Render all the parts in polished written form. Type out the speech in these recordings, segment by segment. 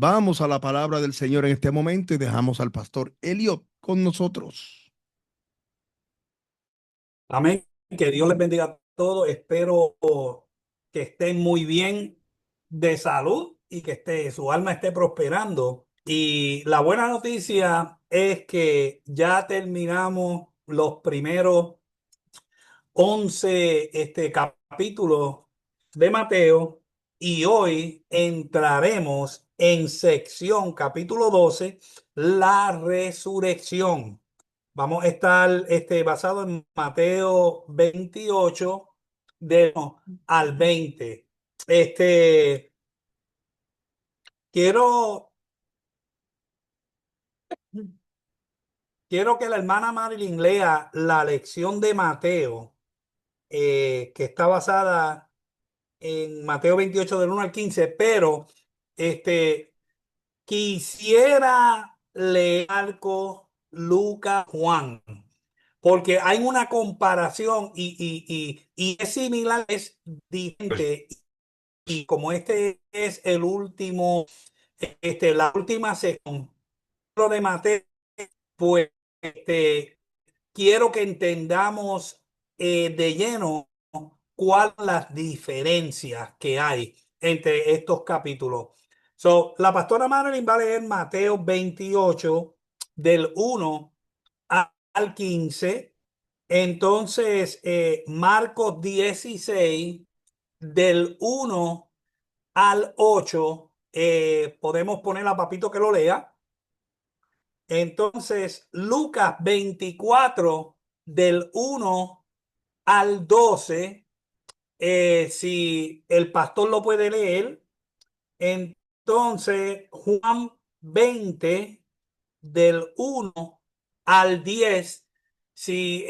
Vamos a la palabra del Señor en este momento y dejamos al pastor Elliot con nosotros. Amén. Que Dios les bendiga a todos. Espero que estén muy bien de salud y que su alma esté prosperando. Y la buena noticia es que ya terminamos los primeros 11 capítulos de Mateo y hoy entraremos en sección capítulo 12, la resurrección. Vamos a estar basado en Mateo 28 de 1 al 20. Este, quiero, quiero que la hermana Marilyn lea la lección de Mateo, que está basada en Mateo 28 del 1 al 15, pero este, quisiera leer Marcos, Lucas, Juan, porque hay una comparación y es similar, es diferente. Y como este es el último, la última sección de Mateo, pues quiero que entendamos de lleno cuáles son las diferencias que hay entre estos capítulos. La pastora Marilyn va a leer Mateo 28 del 1 al 15. Entonces, Marcos 16 del 1 al 8. Podemos poner a Papito que lo lea. Entonces, Lucas 24 del 1 al 12, si el pastor lo puede leer. Entonces, Juan 20 del 1 al 10, si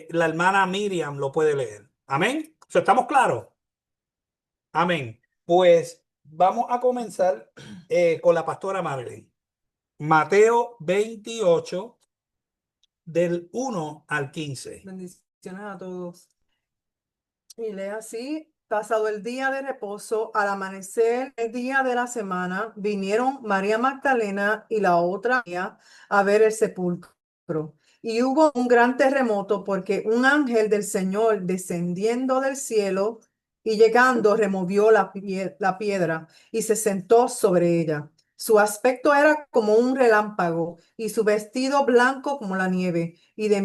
la hermana Miriam lo puede leer. Amén. ¿Estamos claros? Amén. Pues vamos a comenzar con la pastora Marilyn. Mateo 28 del 1 al 15. Bendiciones a todos. Y lee así: pasado el día de reposo, al amanecer el día de la semana, vinieron María Magdalena y la otra María a ver el sepulcro. Y hubo un gran terremoto porque un ángel del Señor descendiendo del cielo y llegando removió la piedra y se sentó sobre ella. Su aspecto era como un relámpago y su vestido blanco como la nieve, y de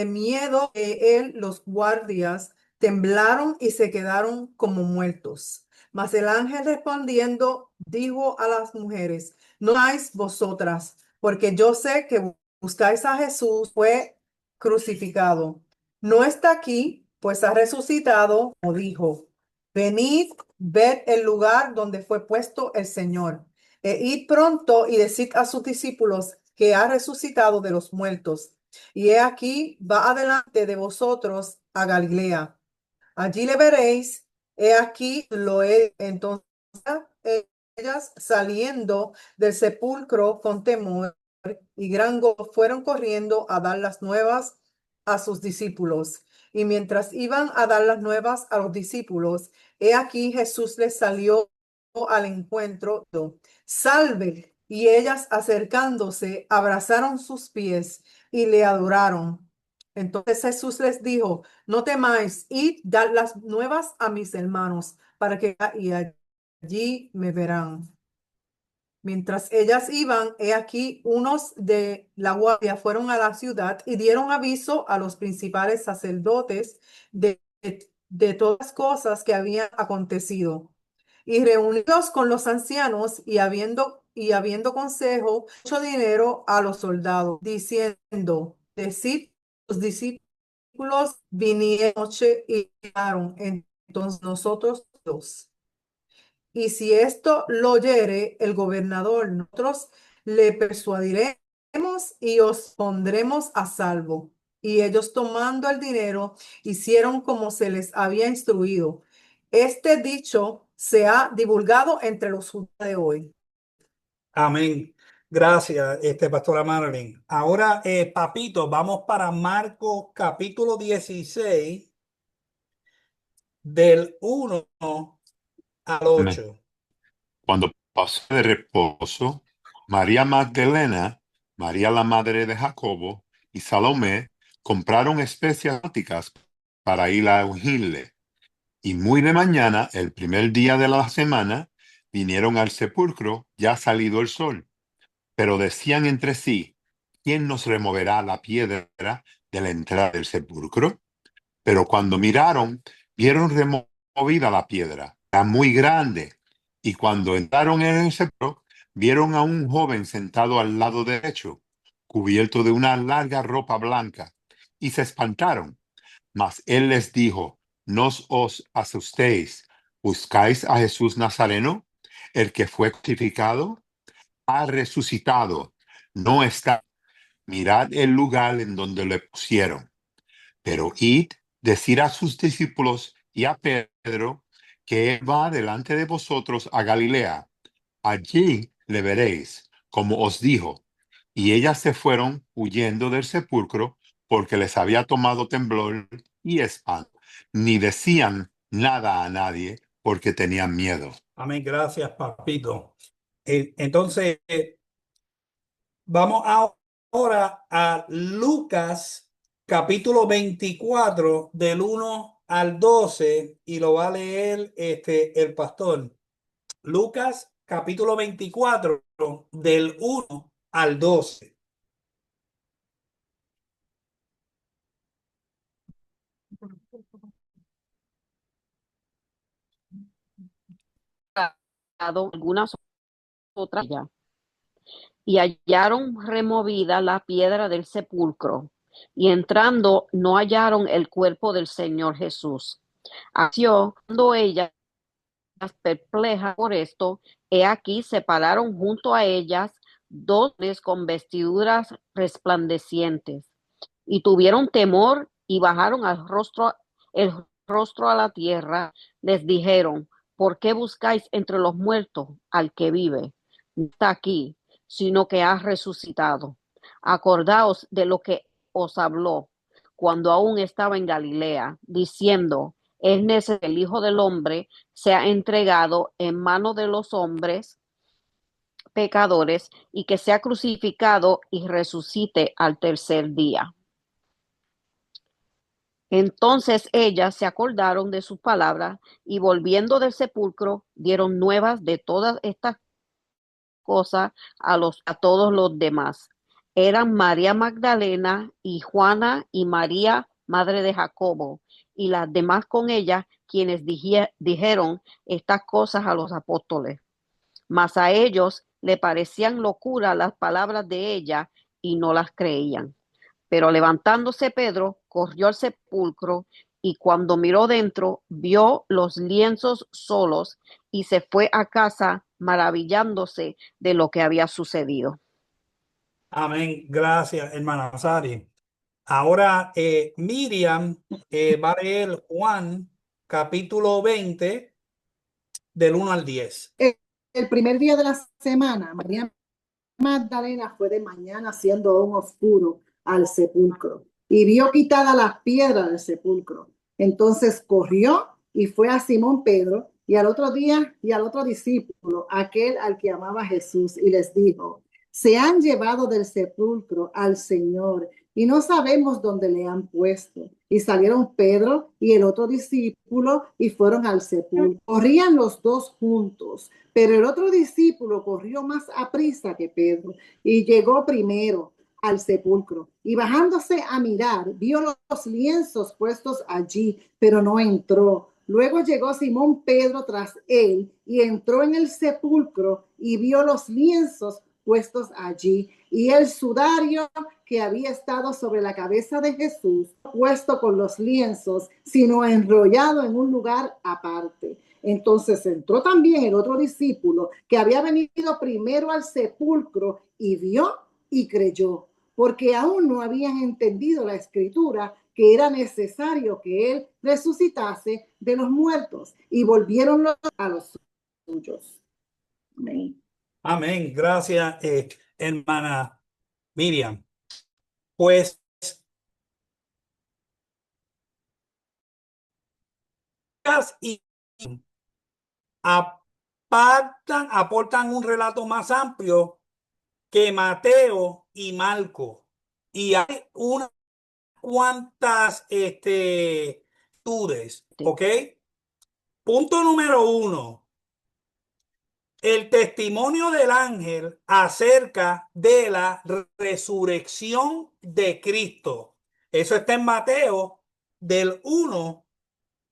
miedo de él los guardias temblaron y se quedaron como muertos. Mas el ángel respondiendo dijo a las mujeres: no temáis vosotras, porque yo sé que buscáis a Jesús, fue crucificado. No está aquí, pues ha resucitado, como dijo. Venid, ved el lugar donde fue puesto el Señor. Id pronto y decid a sus discípulos que ha resucitado de los muertos. Y he aquí, va adelante de vosotros a Galilea. Allí le veréis. He aquí lo he. Entonces ellas saliendo del sepulcro con temor y gran gozo fueron corriendo a dar las nuevas a sus discípulos. Y mientras iban a dar las nuevas a los discípulos, he aquí Jesús les salió al encuentro. Salve. Y ellas acercándose abrazaron sus pies y le adoraron. Entonces Jesús les dijo: no temáis, id, dad las nuevas a mis hermanos, para que y allí me verán. Mientras ellas iban, he aquí unos de la guardia fueron a la ciudad y dieron aviso a los principales sacerdotes de todas las cosas que habían acontecido. Y reunidos con los ancianos y habiendo consejo, mucho dinero a los soldados, diciendo: decid, los discípulos vinieron noche y llegaron, entonces nosotros dos. Y si esto lo oyere el gobernador, nosotros le persuadiremos y os pondremos a salvo. Y ellos, tomando el dinero, hicieron como se les había instruido. Este dicho se ha divulgado entre los judíos de hoy. Amén. Gracias, pastora Marilyn. Ahora, papito, vamos para Marcos capítulo 16 del 1 al Amén. 8. Cuando Pasó de reposo, María Magdalena, María la madre de Jacobo y Salomé compraron especias aromáticas para ir a ungirle. Y muy de mañana, el primer día de la semana, vinieron al sepulcro ya salido el sol. Pero decían entre sí, ¿quién nos removerá la piedra de la entrada del sepulcro? Pero cuando miraron, vieron removida la piedra, era muy grande. Y cuando entraron en el sepulcro, vieron a un joven sentado al lado derecho, cubierto de una larga ropa blanca, y se espantaron. Mas él les dijo, no os asustéis, ¿buscáis a Jesús Nazareno, el que fue crucificado? Ha resucitado, no está. Mirad el lugar en donde le pusieron. Pero id, decid a sus discípulos y a Pedro que él va delante de vosotros a Galilea. Allí le veréis, como os dijo. Y ellas se fueron huyendo del sepulcro porque les había tomado temblor y espanto. Ni decían nada a nadie porque tenían miedo. Amén. Gracias, papito. Entonces, vamos ahora a Lucas, capítulo 24, del 1 al 12, y lo va a leer el pastor. Lucas, capítulo 24, del 1 al 12. Algunas otras ya, y hallaron removida la piedra del sepulcro, y entrando no hallaron el cuerpo del Señor Jesús. Asió cuando ellas, perplejas por esto, he aquí se pararon junto a ellas dos con vestiduras resplandecientes, y tuvieron temor y bajaron el rostro a la tierra. Les dijeron, ¿por qué buscáis entre los muertos al que vive? No está aquí, sino que ha resucitado. Acordaos de lo que os habló cuando aún estaba en Galilea, diciendo, es necesario que el Hijo del Hombre sea entregado en manos de los hombres pecadores y que sea crucificado y resucite al tercer día. Entonces ellas se acordaron de sus palabras y volviendo del sepulcro dieron nuevas de todas estas cosas a todos los demás. Eran María Magdalena y Juana y María, madre de Jacobo, y las demás con ella, quienes dijeron estas cosas a los apóstoles. Mas a ellos le parecían locura las palabras de ella y no las creían. Pero levantándose Pedro, corrió al sepulcro y cuando miró dentro, vio los lienzos solos y se fue a casa maravillándose de lo que había sucedido. Amén. Gracias, hermana Sari. Ahora, Miriam va a leer Juan, capítulo 20, del 1 al 10. El primer día de la semana, María Magdalena fue de mañana siendo aún oscuro al sepulcro y vio quitada la piedra del sepulcro. Entonces corrió y fue a Simón Pedro y al otro día y al otro discípulo, aquel al que amaba Jesús, y les dijo, se han llevado del sepulcro al Señor y no sabemos dónde le han puesto. Y salieron Pedro y el otro discípulo y fueron al sepulcro. Corrían los dos juntos, pero el otro discípulo corrió más aprisa que Pedro y llegó primero al sepulcro. Y bajándose a mirar, vio los lienzos puestos allí, pero no entró. Luego llegó Simón Pedro tras él y entró en el sepulcro y vio los lienzos puestos allí y el sudario que había estado sobre la cabeza de Jesús, puesto con los lienzos, sino enrollado en un lugar aparte. Entonces entró también el otro discípulo que había venido primero al sepulcro y vio y creyó, porque aún no habían entendido la escritura que era necesario que él resucitase de los muertos, y volvieron a los suyos. Amén. Amén. Gracias, hermana Miriam. Pues y aportan un relato más amplio que Mateo y Marcos. Y hay unas cuantas estudios, ¿ok? Punto número 1. El testimonio del ángel acerca de la resurrección de Cristo. Eso está en Mateo del 1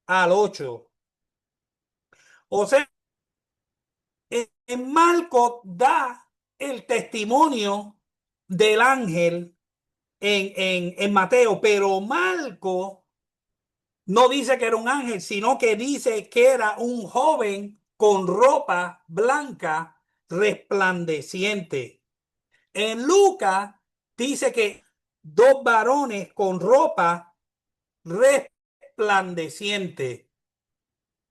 al 8. O sea, en Marcos da el testimonio del ángel en Mateo, pero Marcos no dice que era un ángel, sino que dice que era un joven con ropa blanca resplandeciente. En Lucas dice que dos varones con ropa resplandeciente.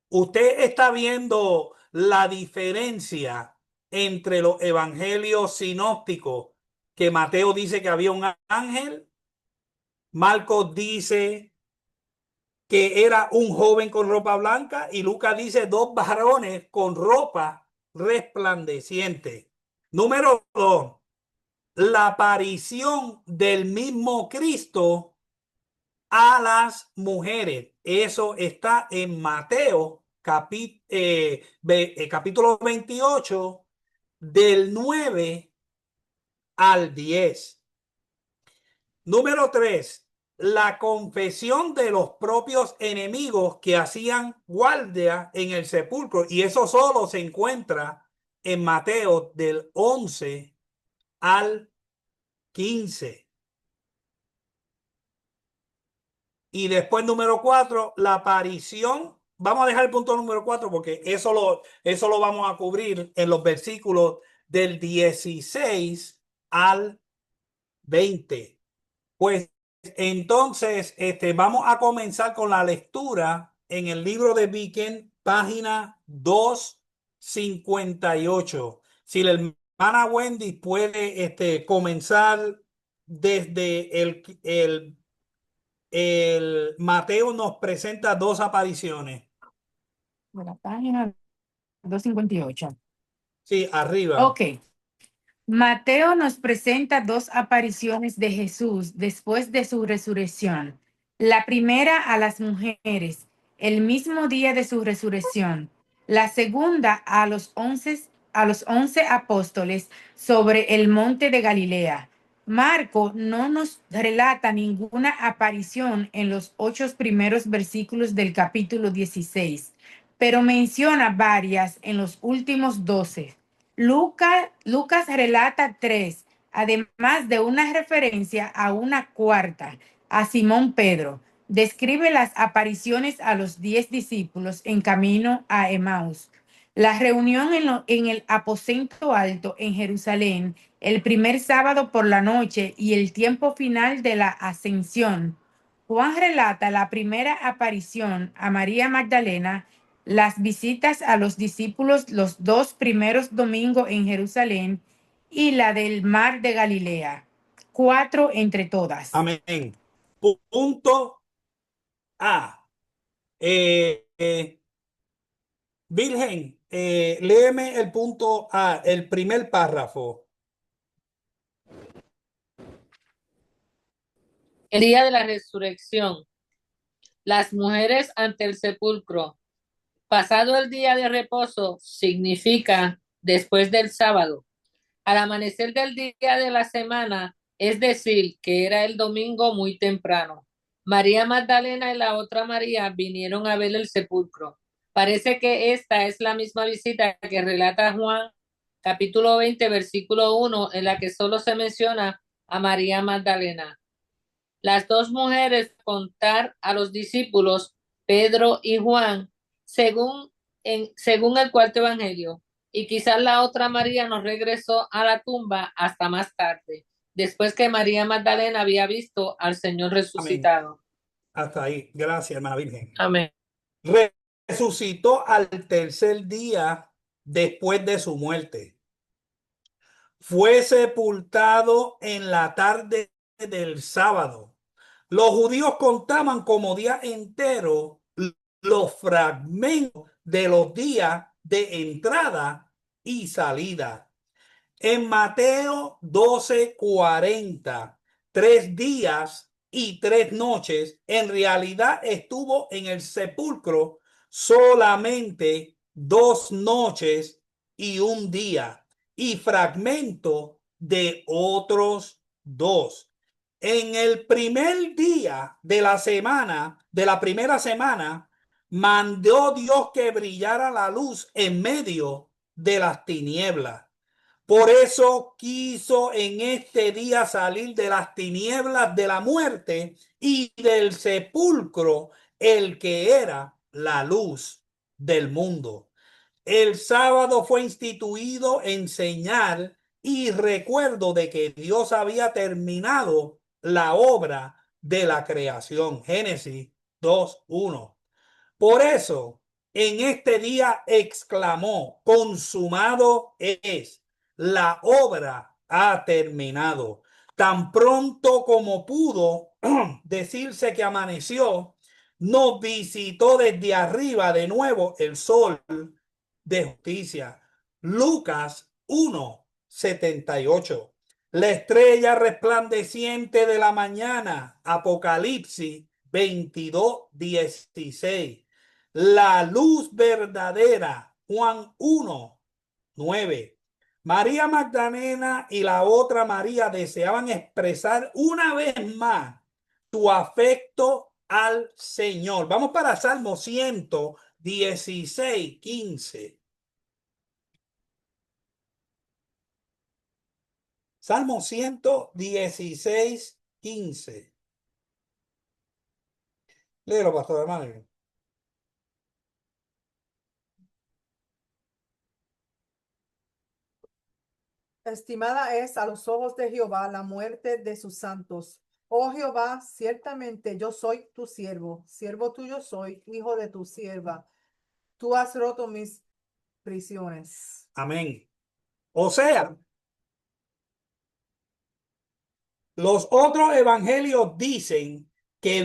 Usted está viendo la diferencia entre los evangelios sinópticos, que Mateo dice que había un ángel, Marcos dice que era un joven con ropa blanca y Lucas dice dos varones con ropa resplandeciente. Número 2, la aparición del mismo Cristo a las mujeres. Eso está en Mateo capítulo 28 del 9 al 10. Número 3, la confesión de los propios enemigos que hacían guardia en el sepulcro. Y eso solo se encuentra en Mateo del 11 al 15. Y después, número 4, la aparición. Vamos a dejar el punto número 4 porque eso lo vamos a cubrir en los versículos del 16 al 20. Pues entonces, vamos a comenzar con la lectura en el libro de Viken, página 258. Si la hermana Wendy puede comenzar desde el Mateo nos presenta dos apariciones. La página 258. Sí, arriba. Ok. Mateo nos presenta dos apariciones de Jesús después de su resurrección. La primera a las mujeres, el mismo día de su resurrección. La segunda a los 11 apóstoles sobre el monte de Galilea. Marco no nos relata ninguna aparición en los 8 primeros versículos del capítulo 16, pero menciona varias en los últimos 12. Lucas relata 3, además de una referencia a una cuarta, a Simón Pedro. Describe las apariciones a los 10 discípulos en camino a Emaús. La reunión en el aposento alto en Jerusalén, el primer sábado por la noche y el tiempo final de la ascensión. Juan relata la primera aparición a María Magdalena, las visitas a los discípulos los 2 primeros domingos en Jerusalén y la del mar de Galilea. 4 entre todas. Amén. Punto A. Virgen, léeme el punto A, el primer párrafo. El día de la resurrección, las mujeres ante el sepulcro. Pasado el día de reposo significa después del sábado. Al amanecer del día de la semana, es decir, que era el domingo muy temprano. María Magdalena y la otra María vinieron a ver el sepulcro. Parece que esta es la misma visita que relata Juan, capítulo 20, versículo 1, en la que solo se menciona a María Magdalena. Las dos mujeres contar a los discípulos, Pedro y Juan, según el cuarto evangelio, y quizás la otra María no regresó a la tumba hasta más tarde, después que María Magdalena había visto al Señor resucitado. Hasta ahí. Gracias, hermana Virgen. Amén. Resucitó al tercer día después de su muerte. Fue sepultado en la tarde del sábado. Los judíos contaban como día entero los fragmentos de los días de entrada y salida. En Mateo 12:40, 3 días y 3 noches, en realidad estuvo en el sepulcro solamente 2 noches y un día, y fragmento de otros 2. En el primer día de la semana, de la primera semana, mandó Dios que brillara la luz en medio de las tinieblas. Por eso quiso en este día salir de las tinieblas de la muerte y del sepulcro el que era la luz del mundo. El sábado fue instituido en señal y recuerdo de que Dios había terminado la obra de la creación. Génesis 2:1. Por eso, en este día exclamó, consumado es, la obra ha terminado. Tan pronto como pudo decirse que amaneció, nos visitó desde arriba de nuevo el sol de justicia. Lucas 1:78. La estrella resplandeciente de la mañana, Apocalipsis 22:16. La luz verdadera, Juan 1:9. María Magdalena y la otra María deseaban expresar una vez más su afecto al Señor. Vamos para Salmo 116:15. Salmo 116:15. Léelo, pastor hermano. Estimada es a los ojos de Jehová la muerte de sus santos. Oh Jehová, ciertamente yo soy tu siervo, siervo tuyo soy, hijo de tu sierva. Tú has roto mis prisiones. Amén. O sea, los otros evangelios dicen que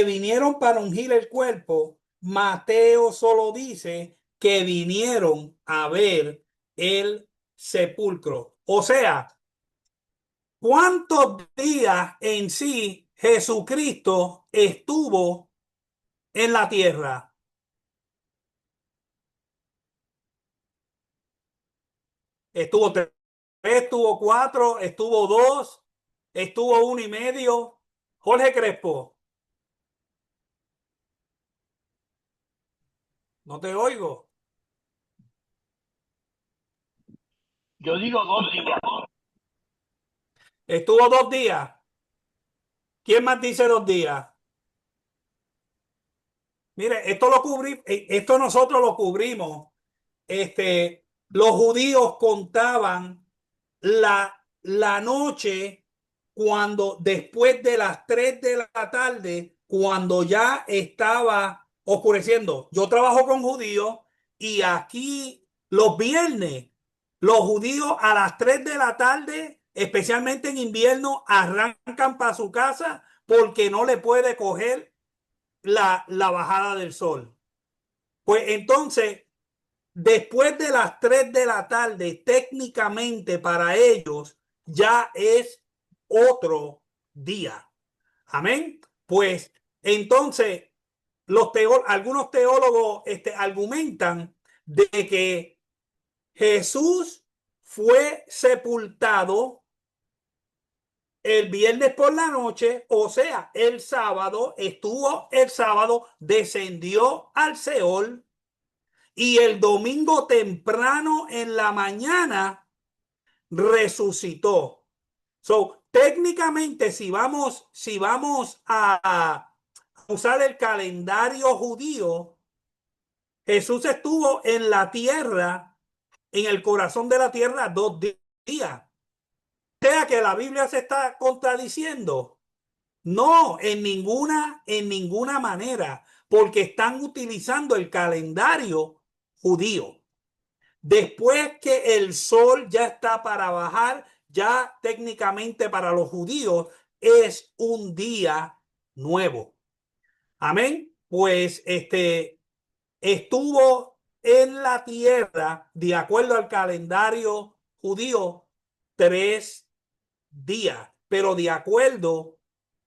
vinieron para ungir el cuerpo. Mateo solo dice que vinieron a ver el sepulcro. O sea, ¿cuántos días en sí Jesucristo estuvo en la tierra? Estuvo 3, estuvo 4, estuvo 2, estuvo 1 y medio. Jorge Crespo, no te oigo. Yo digo 2 días. Estuvo 2 días. ¿Quién más dice 2 días? Mire, esto lo cubrimos, esto nosotros lo cubrimos. Los judíos contaban la noche cuando después de las 3 de la tarde, cuando ya estaba oscureciendo. Yo trabajo con judíos y aquí los viernes, los judíos a las 3 de la tarde, especialmente en invierno, arrancan para su casa porque no le puede coger la bajada del sol. Pues entonces, después de las 3 de la tarde, técnicamente para ellos ya es otro día. Amén. Pues entonces, algunos teólogos argumentan de que Jesús fue sepultado el viernes por la noche, o sea, el sábado, descendió al Seol y el domingo temprano en la mañana resucitó. So, técnicamente, si vamos a usar el calendario judío, Jesús estuvo en la tierra, en el corazón de la tierra, 2 días. O sea que la Biblia se está contradiciendo. No, en ninguna manera, porque están utilizando el calendario judío. Después que el sol ya está para bajar, ya técnicamente para los judíos es un día nuevo. Amén. Pues estuvo en la tierra, de acuerdo al calendario judío, 3 días, pero de acuerdo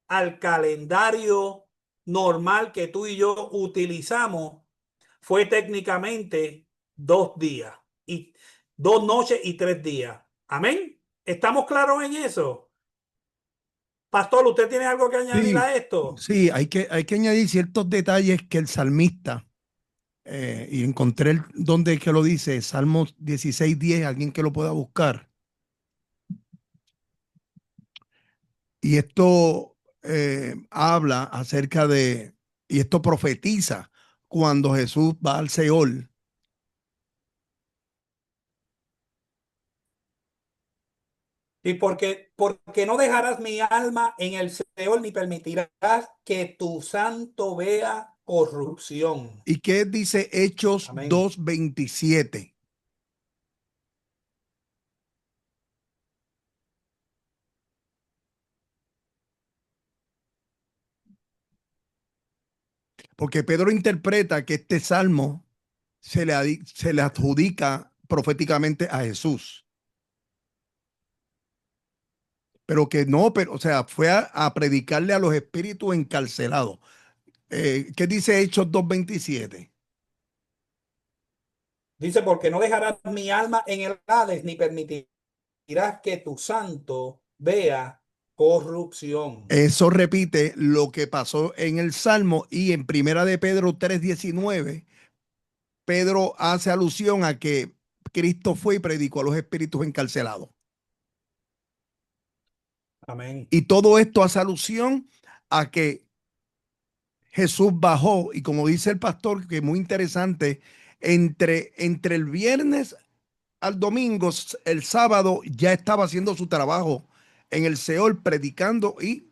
al calendario normal que tú y yo utilizamos, fue técnicamente 2 días y 2 noches y 3 días. Amén. ¿Estamos claros en eso? Pastor, ¿usted tiene algo que añadir Sí, a esto? sí, hay que añadir ciertos detalles que el salmista, y encontré donde que lo dice, Salmos 16:10, alguien que lo pueda buscar. Y esto habla acerca de, y esto profetiza cuando Jesús va al Seol. Y porque no dejarás mi alma en el Seol, ni permitirás que tu santo vea corrupción. ¿Y qué dice Hechos Amén. 2:27? Porque Pedro interpreta que este salmo se le adjudica proféticamente a Jesús. Pero que no, pero, o sea, fue a predicarle a los espíritus encarcelados. ¿Qué dice Hechos 2:27? Dice, porque no dejarás mi alma en el Hades, ni permitirás que tu santo vea corrupción. Eso repite lo que pasó en el Salmo, y en Primera de Pedro 3:19, Pedro hace alusión a que Cristo fue y predicó a los espíritus encarcelados. Amén. Y todo esto hace alusión a que Jesús bajó, y como dice el pastor, que es muy interesante, entre el viernes al domingo, el sábado ya estaba haciendo su trabajo en el Seol, predicando y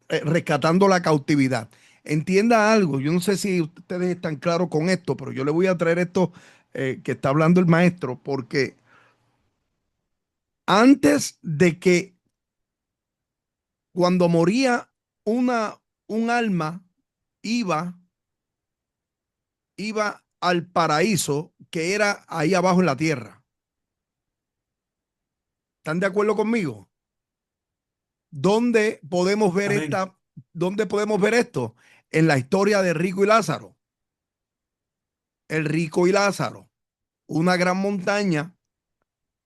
rescatando la cautividad. Entienda algo, yo no sé si ustedes están claros con esto, pero yo le voy a traer esto que está hablando el maestro, porque antes de que, cuando moría un alma, iba al paraíso, que era ahí abajo en la tierra. ¿Están de acuerdo conmigo? ¿Dónde podemos ver Amén. dónde podemos ver esto? En la historia de Rico y Lázaro. El Rico y Lázaro, una gran montaña,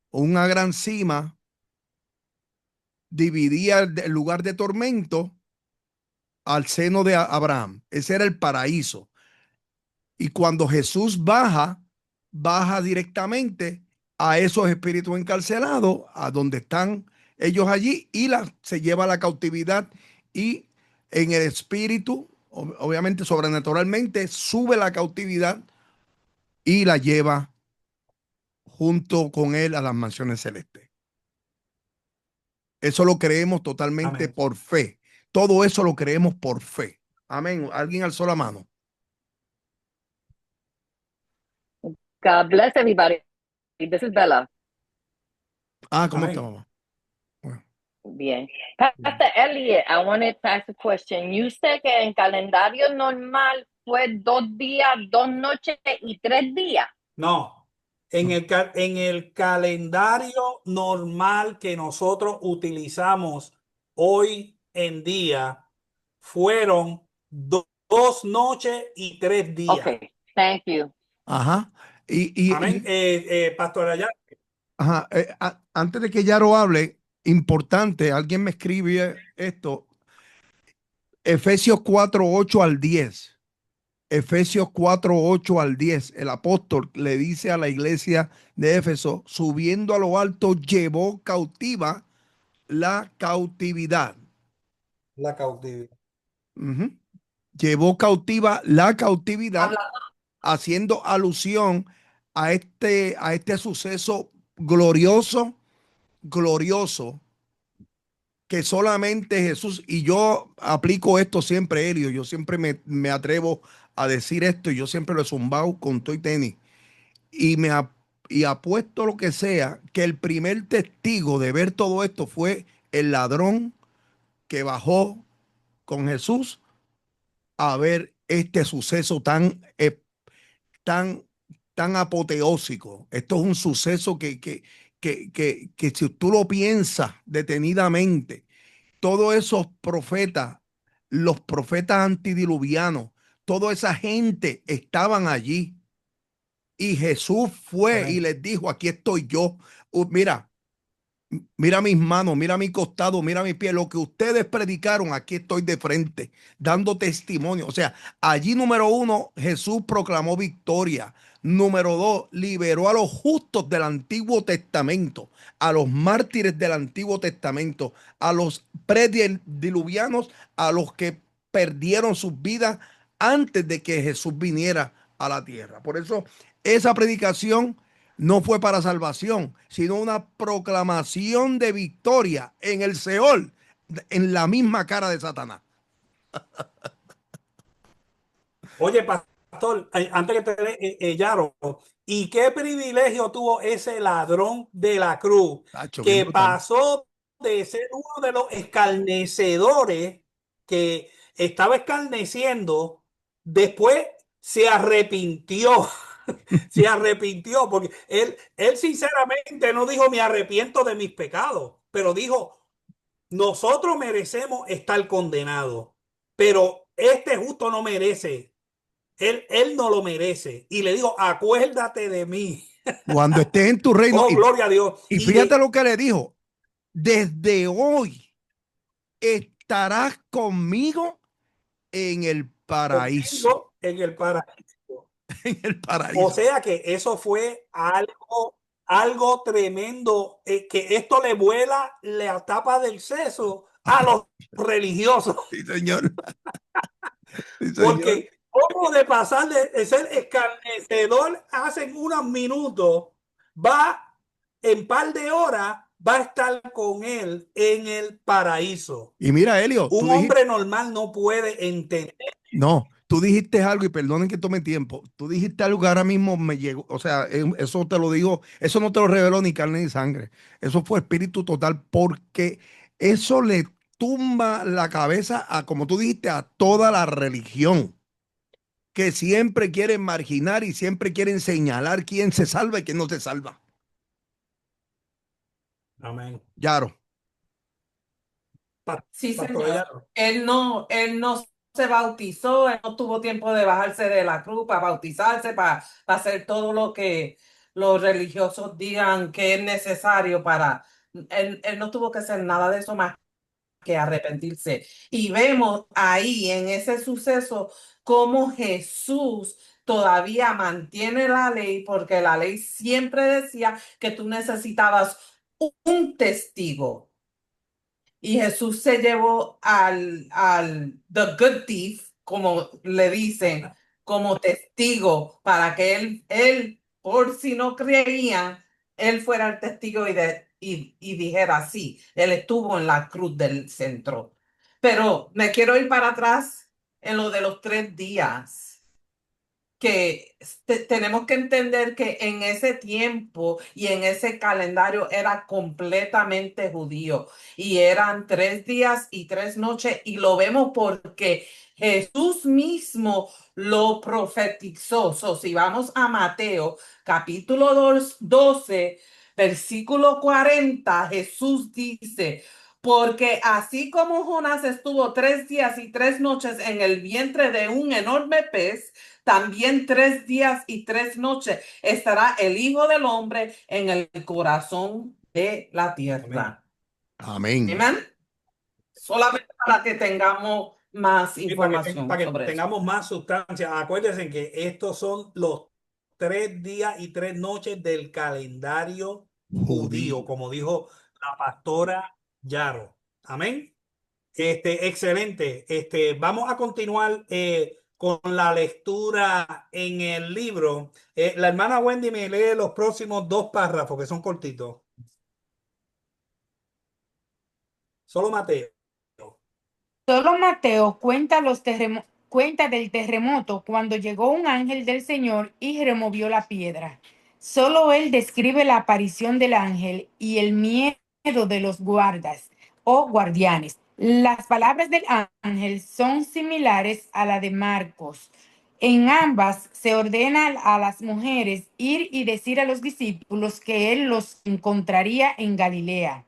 una gran cima, dividía el lugar de tormento al seno de Abraham. Ese era el paraíso. Y cuando Jesús baja directamente a esos espíritus encarcelados, a donde están ellos allí, y se lleva a la cautividad, y en el espíritu, obviamente sobrenaturalmente, sube la cautividad y la lleva junto con él a las mansiones celestes. Eso lo creemos totalmente Amén. por fe. Todo eso lo creemos por fe. Amén. ¿Alguien alzó la mano? God bless everybody. This is Bella. ¿Cómo está, Amén. mamá? Bueno. Bien. Pastor Elliot, I wanted to ask a question. You said que en calendario normal fue 2 días, 2 noches y 3 días. No, en el calendario normal que nosotros utilizamos hoy en día, fueron 2 noches y 3 días. Okay, thank you. Ajá. Y, Amén. Pastor allá. ajá, antes de que Yaro hable, importante, alguien me escribe esto, Efesios 4:8 al 10. Efesios 4:8 al 10. El apóstol le dice a la iglesia de Éfeso: subiendo a lo alto, llevó cautiva la cautividad. La cautividad. Ujú. Llevó cautiva la cautividad, haciendo alusión a este suceso glorioso, que solamente Jesús, y yo aplico esto siempre, Helio, yo siempre me atrevo a decir esto, y yo siempre lo he zumbado con todo y tenis, y apuesto lo que sea, que el primer testigo de ver todo esto fue el ladrón que bajó con Jesús a ver este suceso tan tan apoteósico. Esto es un suceso que si tú lo piensas detenidamente, todos esos profetas, los profetas antidiluvianos, toda esa gente estaban allí. Y Jesús fue y Amén. les dijo, aquí estoy yo. Mira, mira mis manos, mira mi costado, mira mi pie. Lo que ustedes predicaron, aquí estoy de frente, dando testimonio. O sea, allí número uno, Jesús proclamó victoria. Número dos, liberó a los justos del Antiguo Testamento, a los mártires del Antiguo Testamento, a los prediluvianos, a los que perdieron sus vidas antes de que Jesús viniera a la tierra. Por eso, esa predicación no fue para salvación, sino una proclamación de victoria en el Seol, en la misma cara de Satanás. Oye, pastor, antes que te dé, Yaro, ¿y qué privilegio tuvo ese ladrón de la cruz Tacho, bien que brutal. pasó de ser uno de los escarnecedores que estaba escarneciendo, después se arrepintió? Se arrepintió porque él sinceramente no dijo me arrepiento de mis pecados, pero dijo nosotros merecemos estar condenados, pero este justo no merece. Él no lo merece. Y le digo, acuérdate de mí. Cuando estés en tu reino, Oh, gloria a Dios. y fíjate lo que le dijo, desde hoy estarás conmigo en el paraíso. Conmigo en el paraíso. En el O paraíso. sea que eso fue algo tremendo, que esto le vuela la tapa del seso a los religiosos. Sí, señor. Sí, señor. Porque cómo de pasar de ser escarnecedor hace unos minutos, va en par de horas, va a estar con él en el paraíso. Y mira, Helio, Un hombre normal no puede entender. no, tú dijiste algo y perdonen que tome tiempo. Tú dijiste algo que ahora mismo me llegó. O sea, eso te lo digo, eso no te lo reveló ni carne ni sangre. Eso fue espíritu total porque eso le tumba la cabeza a, como tú dijiste, a toda la religión que siempre quieren marginar y siempre quieren señalar quién se salva y quién no se salva. Amén. Yaro. Sí, Pastor señor. Yaro. Él no se bautizó, él no tuvo tiempo de bajarse de la cruz para bautizarse, para hacer todo lo que los religiosos digan que es necesario para... Él no tuvo que hacer nada de eso más que arrepentirse. Y vemos ahí en ese suceso cómo Jesús todavía mantiene la ley, porque la ley siempre decía que tú necesitabas un testigo. Y Jesús se llevó the good thief, como le dicen, como testigo para que él por si no creían, él fuera el testigo y dijera sí, él estuvo en la cruz del centro. Pero me quiero ir para atrás en lo de los 3 días. Que tenemos que entender que en ese tiempo y en ese calendario era completamente judío y eran 3 días y 3 noches y lo vemos porque Jesús mismo lo profetizó. Si vamos a Mateo capítulo 12, versículo 40, Jesús dice: porque así como Jonás estuvo 3 días y 3 noches en el vientre de un enorme pez, también 3 días y 3 noches estará el Hijo del Hombre en el corazón de la tierra. Amén. Amén. Solamente para que tengamos más información para que sobre tengamos más sustancia. Acuérdense que estos son los 3 días y 3 noches del calendario judío, como dijo la pastora Yaro. Amén. Excelente. Vamos a continuar con la lectura en el libro. La hermana Wendy me lee los próximos 2 párrafos que son cortitos. Solo Mateo. Solo Mateo cuenta del terremoto cuando llegó un ángel del Señor y removió la piedra. Solo él describe la aparición del ángel y el miedo de los guardas o guardianes. Las palabras del ángel son similares a la de Marcos. En ambas se ordena a las mujeres ir y decir a los discípulos que él los encontraría en Galilea.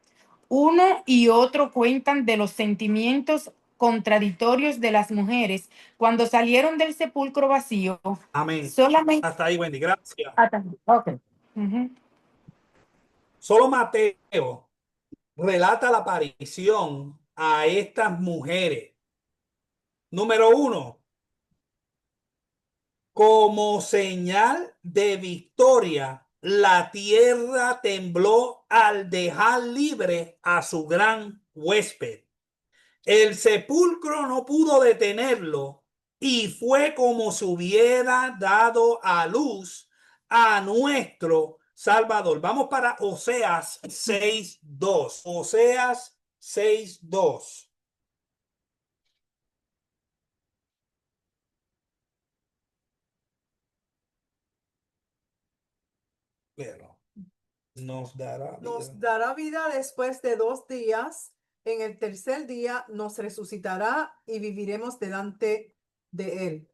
Uno y otro cuentan de los sentimientos contradictorios de las mujeres cuando salieron del sepulcro vacío. Amén. Solamente. Hasta ahí, Wendy. Gracias. Okay. Solo Mateo relata la aparición a estas mujeres. Número 1, como señal de victoria, la tierra tembló al dejar libre a su gran huésped. El sepulcro no pudo detenerlo y fue como si hubiera dado a luz a nuestro Salvador. Vamos para Oseas 6:2. Oseas 6:2. Pero nos dará vida después de 2 días. En el tercer día nos resucitará y viviremos delante de él.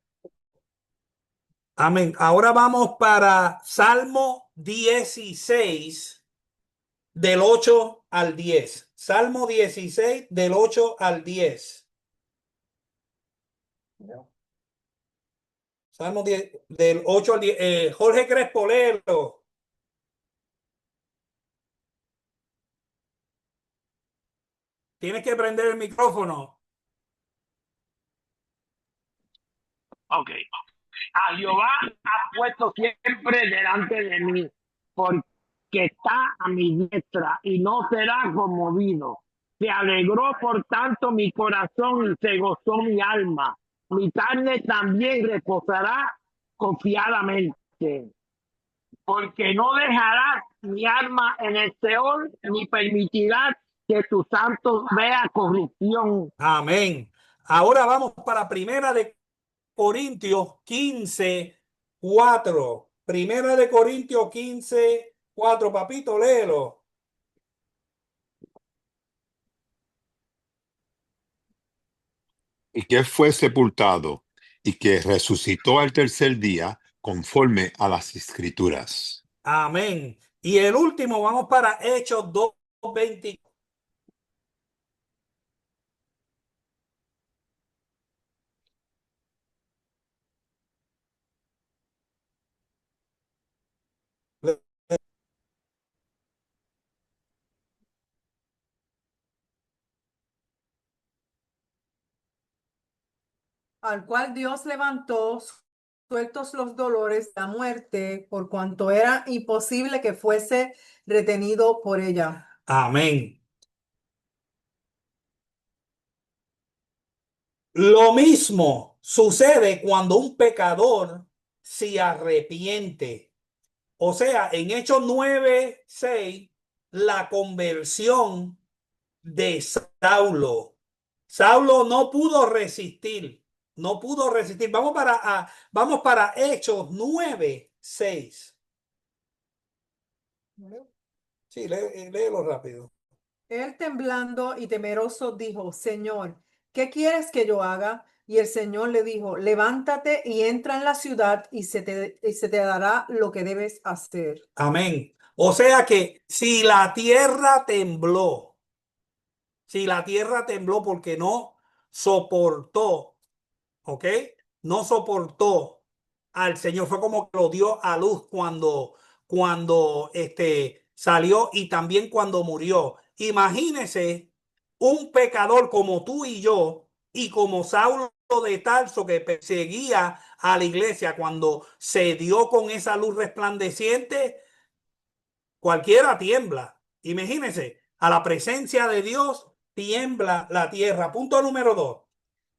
Amén. Ahora vamos para Salmo 16, del 8 al 10. Salmo 16, del 8 al 10. Salmo 10, del 8 al 10. Jorge Crespolero. Tienes que prender el micrófono. Ok. A Jehová ha puesto siempre delante de mí, porque está a mi diestra y no será conmovido. Se alegró por tanto mi corazón y se gozó mi alma. Mi carne también reposará confiadamente, porque no dejará mi alma en el Seol, ni permitirá que tu santo vea corrupción. Amén. Ahora vamos para Primera de Corintios 15:4. Primera de Corintios 15:4. Papito, léelo. Y que fue sepultado y que resucitó al tercer día conforme a las Escrituras. Amén. Y el último, vamos para Hechos 2:20. Al cual Dios levantó, sueltos los dolores, la muerte, por cuanto era imposible que fuese retenido por ella. Amén. Lo mismo sucede cuando un pecador se arrepiente. O sea, en Hechos 9:6, la conversión de Saulo. Saulo no pudo resistir. No pudo resistir. Vamos para Hechos 9:6. Sí, léelo rápido. Él temblando y temeroso dijo: Señor, ¿qué quieres que yo haga? Y el Señor le dijo: levántate y entra en la ciudad y se te dará lo que debes hacer. Amén. O sea que si la tierra tembló porque no soportó, ¿ok? No soportó al Señor, fue como que lo dio a luz cuando salió y también cuando murió. Imagínese un pecador como tú y yo y como Saulo de Tarso, que perseguía a la iglesia, cuando se dio con esa luz resplandeciente, cualquiera tiembla. Imagínense, a la presencia de Dios tiembla la tierra. Punto número 2.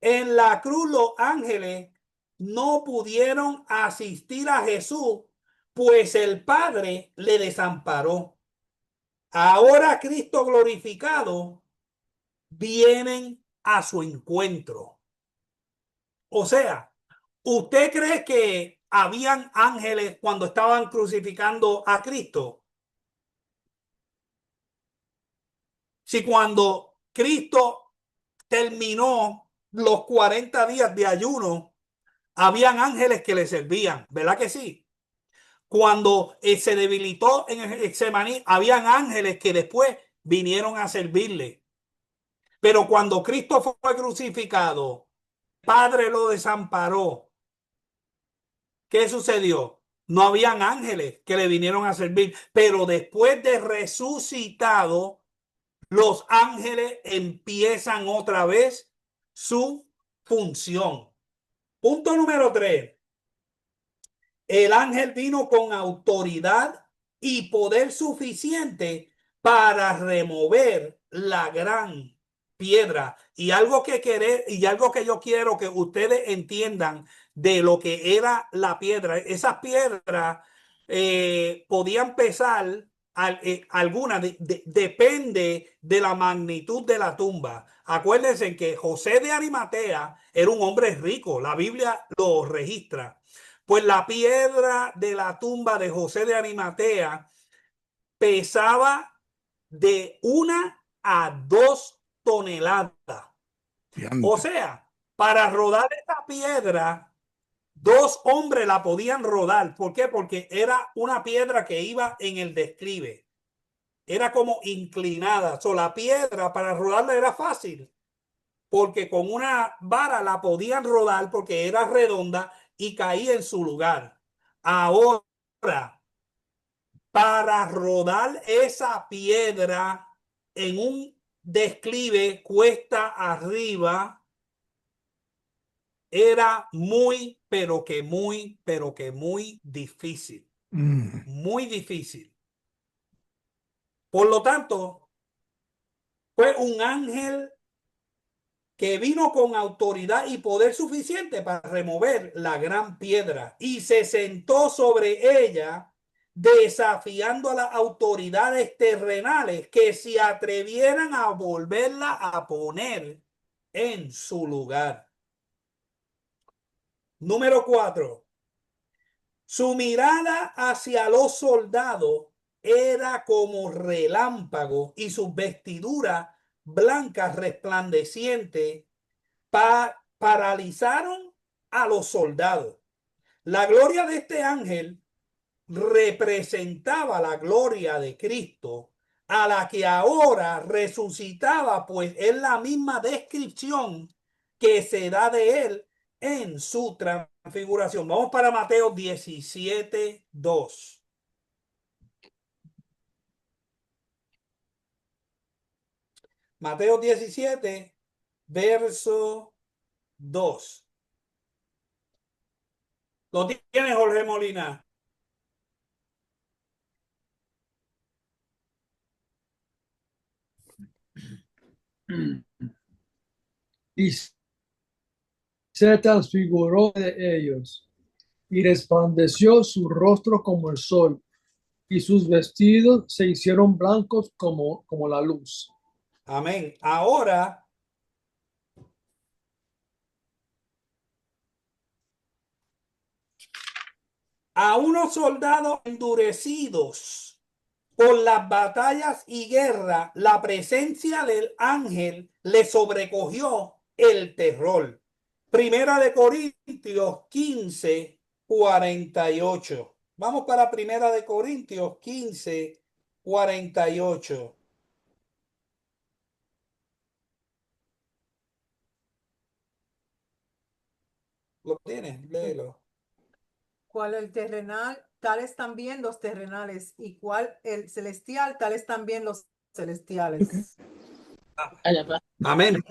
En la cruz los ángeles no pudieron asistir a Jesús, pues el Padre le desamparó. Ahora Cristo glorificado vienen a su encuentro. O sea, ¿usted cree que habían ángeles cuando estaban crucificando a Cristo? Si cuando Cristo terminó los 40 días de ayuno, habían ángeles que le servían, ¿verdad que sí? Cuando se debilitó en el Getsemaní, habían ángeles que después vinieron a servirle. Pero cuando Cristo fue crucificado, el Padre lo desamparó. ¿Qué sucedió? No habían ángeles que le vinieron a servir, pero después de resucitado, los ángeles empiezan otra vez su función. Punto número 3. El ángel vino con autoridad y poder suficiente para remover la gran piedra. Y algo que yo quiero que ustedes entiendan de lo que era la piedra. Esas piedras podían pesar algunas, depende de la magnitud de la tumba. Acuérdense que José de Arimatea era un hombre rico, la Biblia lo registra. Pues la piedra de la tumba de José de Arimatea pesaba de 1 a 2 toneladas. O sea, para rodar esta piedra, 2 hombres la podían rodar. ¿Por qué? Porque era una piedra que iba en el declive. Era como inclinada. La piedra para rodarla era fácil, porque con una vara la podían rodar porque era redonda y caía en su lugar. Ahora, para rodar esa piedra en un declive cuesta arriba, era muy, pero que muy difícil. Muy difícil. Por lo tanto, fue un ángel que vino con autoridad y poder suficiente para remover la gran piedra y se sentó sobre ella, desafiando a las autoridades terrenales que se atrevieran a volverla a poner en su lugar. Número 4. Su mirada hacia los soldados era como relámpago y sus vestiduras blancas resplandecientes paralizaron a los soldados. La gloria de este ángel representaba la gloria de Cristo, a la que ahora resucitaba, pues es la misma descripción que se da de él en su transfiguración. Vamos para Mateo 17:2. Mateo 17, verso 2. ¿Lo tiene Jorge Molina? Y se transfiguró de ellos, y resplandeció su rostro como el sol, y sus vestidos se hicieron blancos como la luz. Amén. Ahora, a unos soldados endurecidos por las batallas y guerra, la presencia del ángel le sobrecogió el terror. Primera de Corintios 15:48. Vamos para Primera de Corintios 15:48. ¿Lo tienes? Léelo. Cual el terrenal, tales también los terrenales, y cual el celestial, tales también los celestiales. Amén.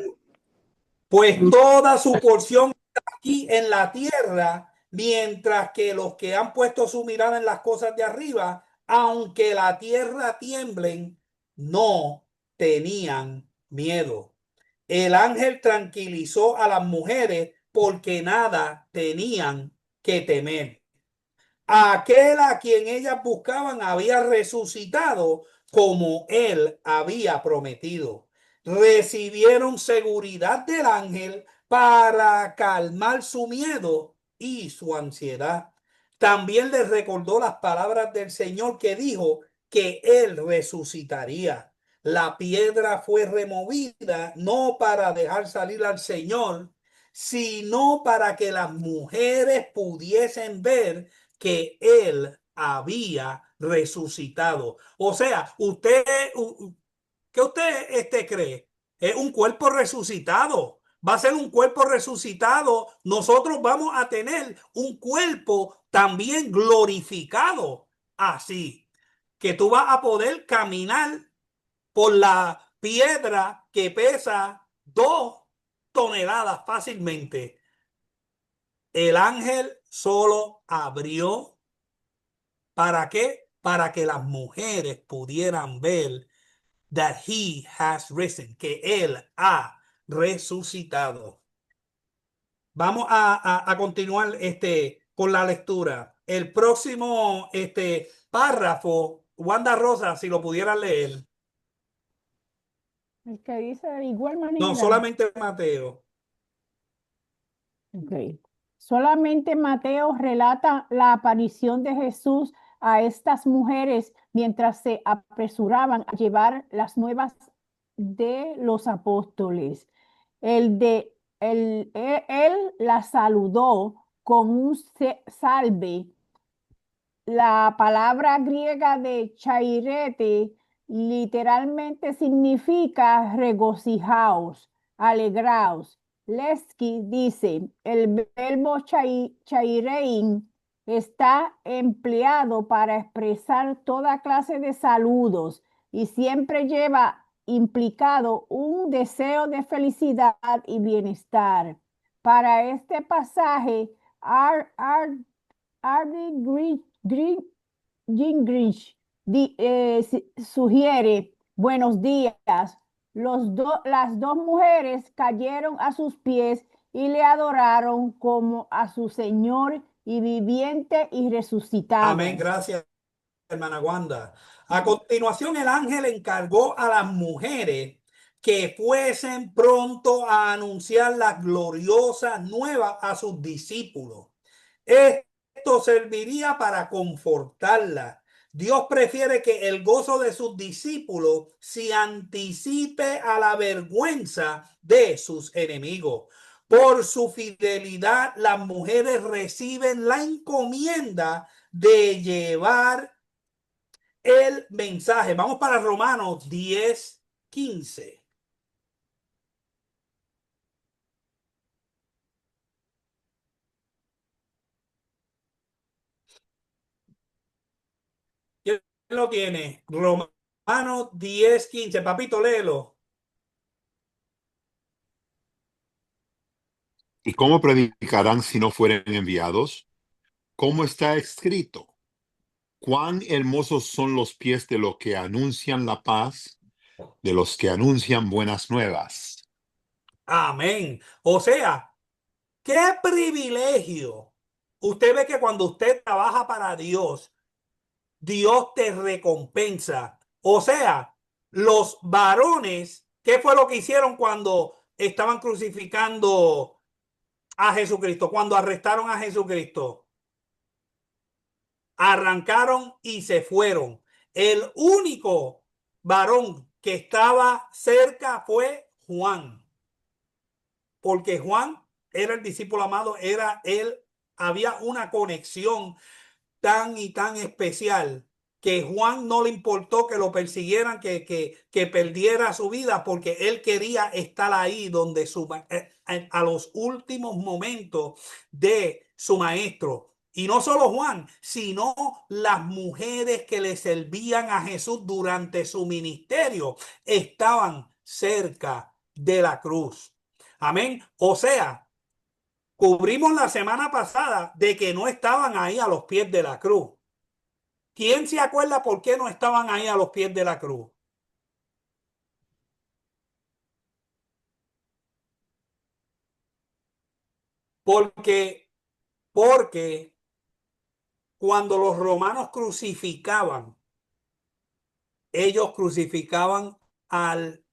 Pues toda su porción está aquí en la tierra, mientras que los que han puesto su mirada en las cosas de arriba, aunque la tierra tiemblen, no tenían miedo. El ángel tranquilizó a las mujeres porque nada tenían que temer. Aquel a quien ellas buscaban había resucitado como él había prometido. Recibieron seguridad del ángel para calmar su miedo y su ansiedad. También les recordó las palabras del Señor que dijo que él resucitaría. La piedra fue removida no para dejar salir al Señor, sino para que las mujeres pudiesen ver que él había resucitado. O sea, ¿qué usted cree? Es un cuerpo resucitado. Va a ser un cuerpo resucitado. Nosotros vamos a tener un cuerpo también glorificado. Así que tú vas a poder caminar por la piedra que pesa 2 toneladas fácilmente. El ángel solo abrió. ¿Para qué? Para que las mujeres pudieran ver that he has risen, que él ha resucitado. Vamos a continuar con la lectura. El próximo párrafo, Wanda Rosa, si lo pudiera leer. El que dice de igual No, manera. solamente Mateo. Ok. Solamente Mateo relata la aparición de Jesús a estas mujeres mientras se apresuraban a llevar las nuevas de los apóstoles. Él la saludó con un salve. La palabra griega de chairete literalmente significa regocijaos, alegraos. Lesky dice, el verbo chairein está empleado para expresar toda clase de saludos y siempre lleva implicado un deseo de felicidad y bienestar. Para este pasaje, R.D. Gingrich sugiere, buenos días. Las dos mujeres cayeron a sus pies y le adoraron como a su Señor y viviente y resucitado. Amén, gracias, hermana Wanda. A continuación, el ángel encargó a las mujeres que fuesen pronto a anunciar las gloriosas nuevas a sus discípulos. Esto serviría para confortarla. Dios prefiere que el gozo de sus discípulos se anticipe a la vergüenza de sus enemigos. Por su fidelidad, las mujeres reciben la encomienda de llevar el mensaje. Vamos para Romanos 10:15. ¿Quién lo tiene? Romanos 10:15. Papito, léelo. ¿Y cómo predicarán si no fueren enviados? ¿Cómo está escrito? Cuán hermosos son los pies de los que anuncian la paz, de los que anuncian buenas nuevas. Amén. O sea, qué privilegio. Usted ve que cuando usted trabaja para Dios, Dios te recompensa. O sea, los varones, ¿qué fue lo que hicieron cuando estaban crucificando a Jesucristo? Cuando arrestaron a Jesucristo. Arrancaron y se fueron. El único varón que estaba cerca fue Juan. Porque Juan era el discípulo amado, era él, había una conexión tan y tan especial que Juan no le importó que lo persiguieran, que perdiera su vida, porque él quería estar ahí donde a los últimos momentos de su maestro. Y no solo Juan, sino las mujeres que le servían a Jesús durante su ministerio estaban cerca de la cruz. Amén. O sea, cubrimos la semana pasada de que no estaban ahí a los pies de la cruz. ¿Quién se acuerda por qué no estaban ahí a los pies de la cruz? Porque cuando los romanos crucificaban, ellos crucificaban al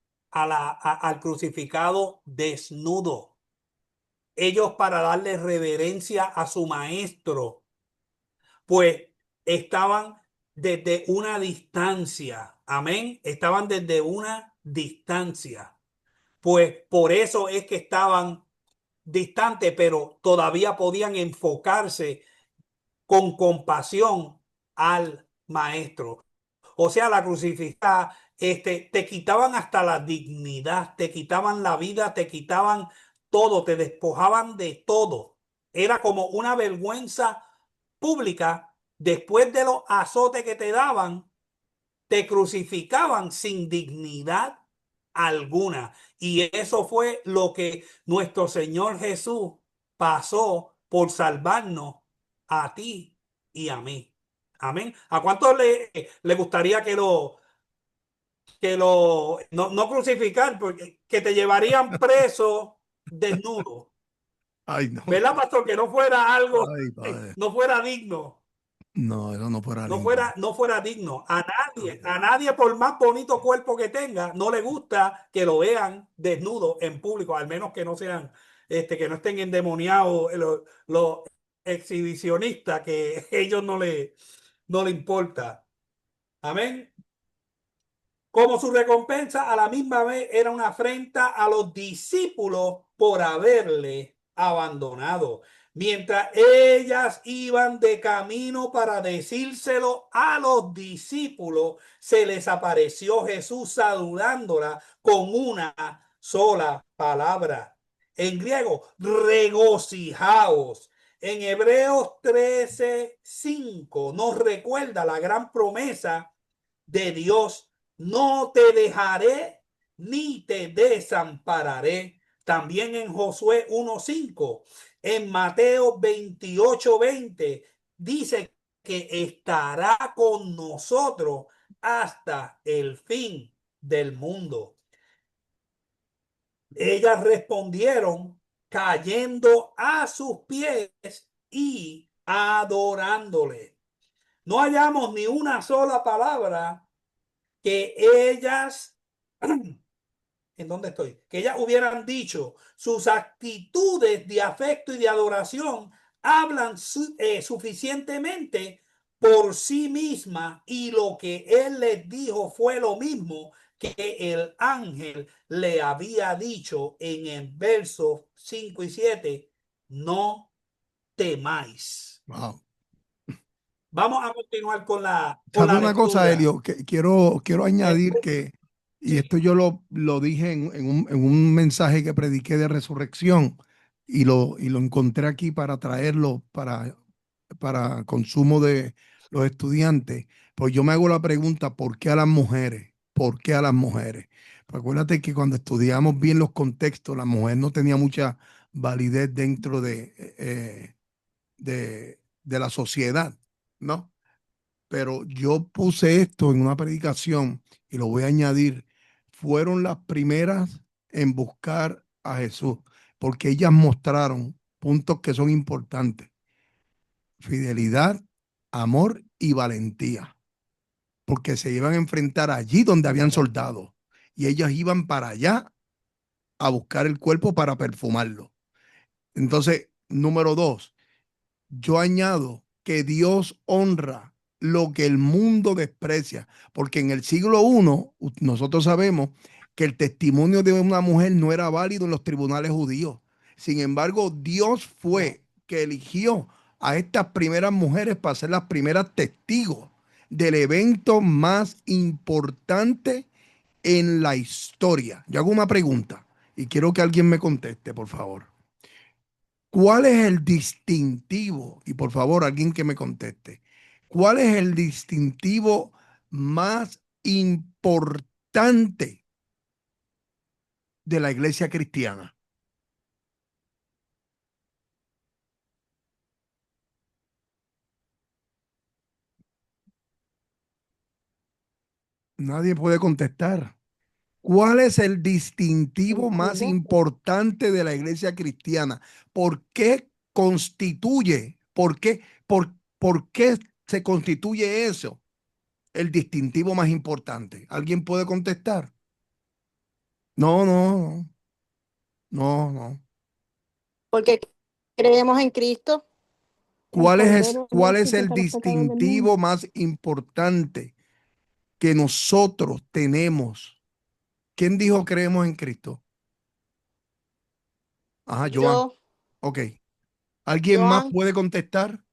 crucificado desnudo. Ellos, para darle reverencia a su maestro, pues estaban desde una distancia. Amén. Estaban desde una distancia. Pues por eso es que estaban distante, pero todavía podían enfocarse con compasión al maestro. O sea, la crucifixión, te quitaban hasta la dignidad, te quitaban la vida, te quitaban todo, te despojaban de todo. Era como una vergüenza pública. Después de los azotes que te daban, te crucificaban sin dignidad alguna. Y eso fue lo que nuestro Señor Jesús pasó por salvarnos a ti y a mí. Amén. ¿A cuántos le gustaría no crucificar, porque que te llevarían preso desnudo? Ay, no. ¿Verdad, pastor? Que no fuera algo, Ay, padre. no fuera digno. No, eso no fuera lindo. No fuera digno. A nadie, por más bonito cuerpo que tenga, no le gusta que lo vean desnudo en público, al menos que no sean, que no estén endemoniados los exhibicionistas, que a ellos no le importa. Amén. Como su recompensa, a la misma vez era una afrenta a los discípulos por haberle abandonado. Mientras ellas iban de camino para decírselo a los discípulos, se les apareció Jesús saludándola con una sola palabra. En griego, regocijaos. En Hebreos 13:5 nos recuerda la gran promesa de Dios: no te dejaré ni te desampararé. También en Josué 1:5, en Mateo 28:20, dice que estará con nosotros hasta el fin del mundo. Ellas respondieron cayendo a sus pies y adorándole. No hallamos ni una sola palabra que ellas, ¿en dónde estoy? Que ellas hubieran dicho. Sus actitudes de afecto y de adoración hablan suficientemente por sí misma, y lo que él les dijo fue lo mismo que el ángel le había dicho en el verso 5 y 7: no temáis. Wow. Vamos a continuar con la ¿Sabe una cosa, lectura. Helio? Que quiero añadir que, y esto yo lo dije en un mensaje que prediqué de resurrección, y lo encontré aquí para traerlo para consumo de los estudiantes. Pues yo me hago la pregunta: ¿por qué a las mujeres? ¿Por qué a las mujeres? Pues acuérdate que cuando estudiamos bien los contextos, la mujer no tenía mucha validez dentro de la sociedad, ¿no? Pero yo puse esto en una predicación y lo voy a añadir. Fueron las primeras en buscar a Jesús, porque ellas mostraron puntos que son importantes: fidelidad, amor y valentía, porque se iban a enfrentar allí donde habían soldados, y ellas iban para allá a buscar el cuerpo para perfumarlo. Entonces, número dos, yo añado que Dios honra lo que el mundo desprecia, porque en el siglo I nosotros sabemos que el testimonio de una mujer no era válido en los tribunales judíos. Sin embargo, Dios fue que eligió a estas primeras mujeres para ser las primeras testigos del evento más importante en la historia. Yo hago una pregunta y quiero que alguien me conteste, por favor. ¿Cuál es el distintivo? Y por favor, alguien que me conteste. ¿Cuál es el distintivo más importante de la iglesia cristiana? Nadie puede contestar. ¿Cuál es el distintivo más importante de la iglesia cristiana? ¿Por qué constituye? ¿Por qué se constituye eso? El distintivo más importante. ¿Alguien puede contestar? No. Porque creemos en Cristo, el ¿Cuál es Cordero de cuál Dios es que el quita los pecados del mundo. distintivo más importante que nosotros tenemos? ¿Quién dijo creemos en Cristo? Ajá, Joan. Yo, Ok. ¿Alguien más Joan, puede contestar?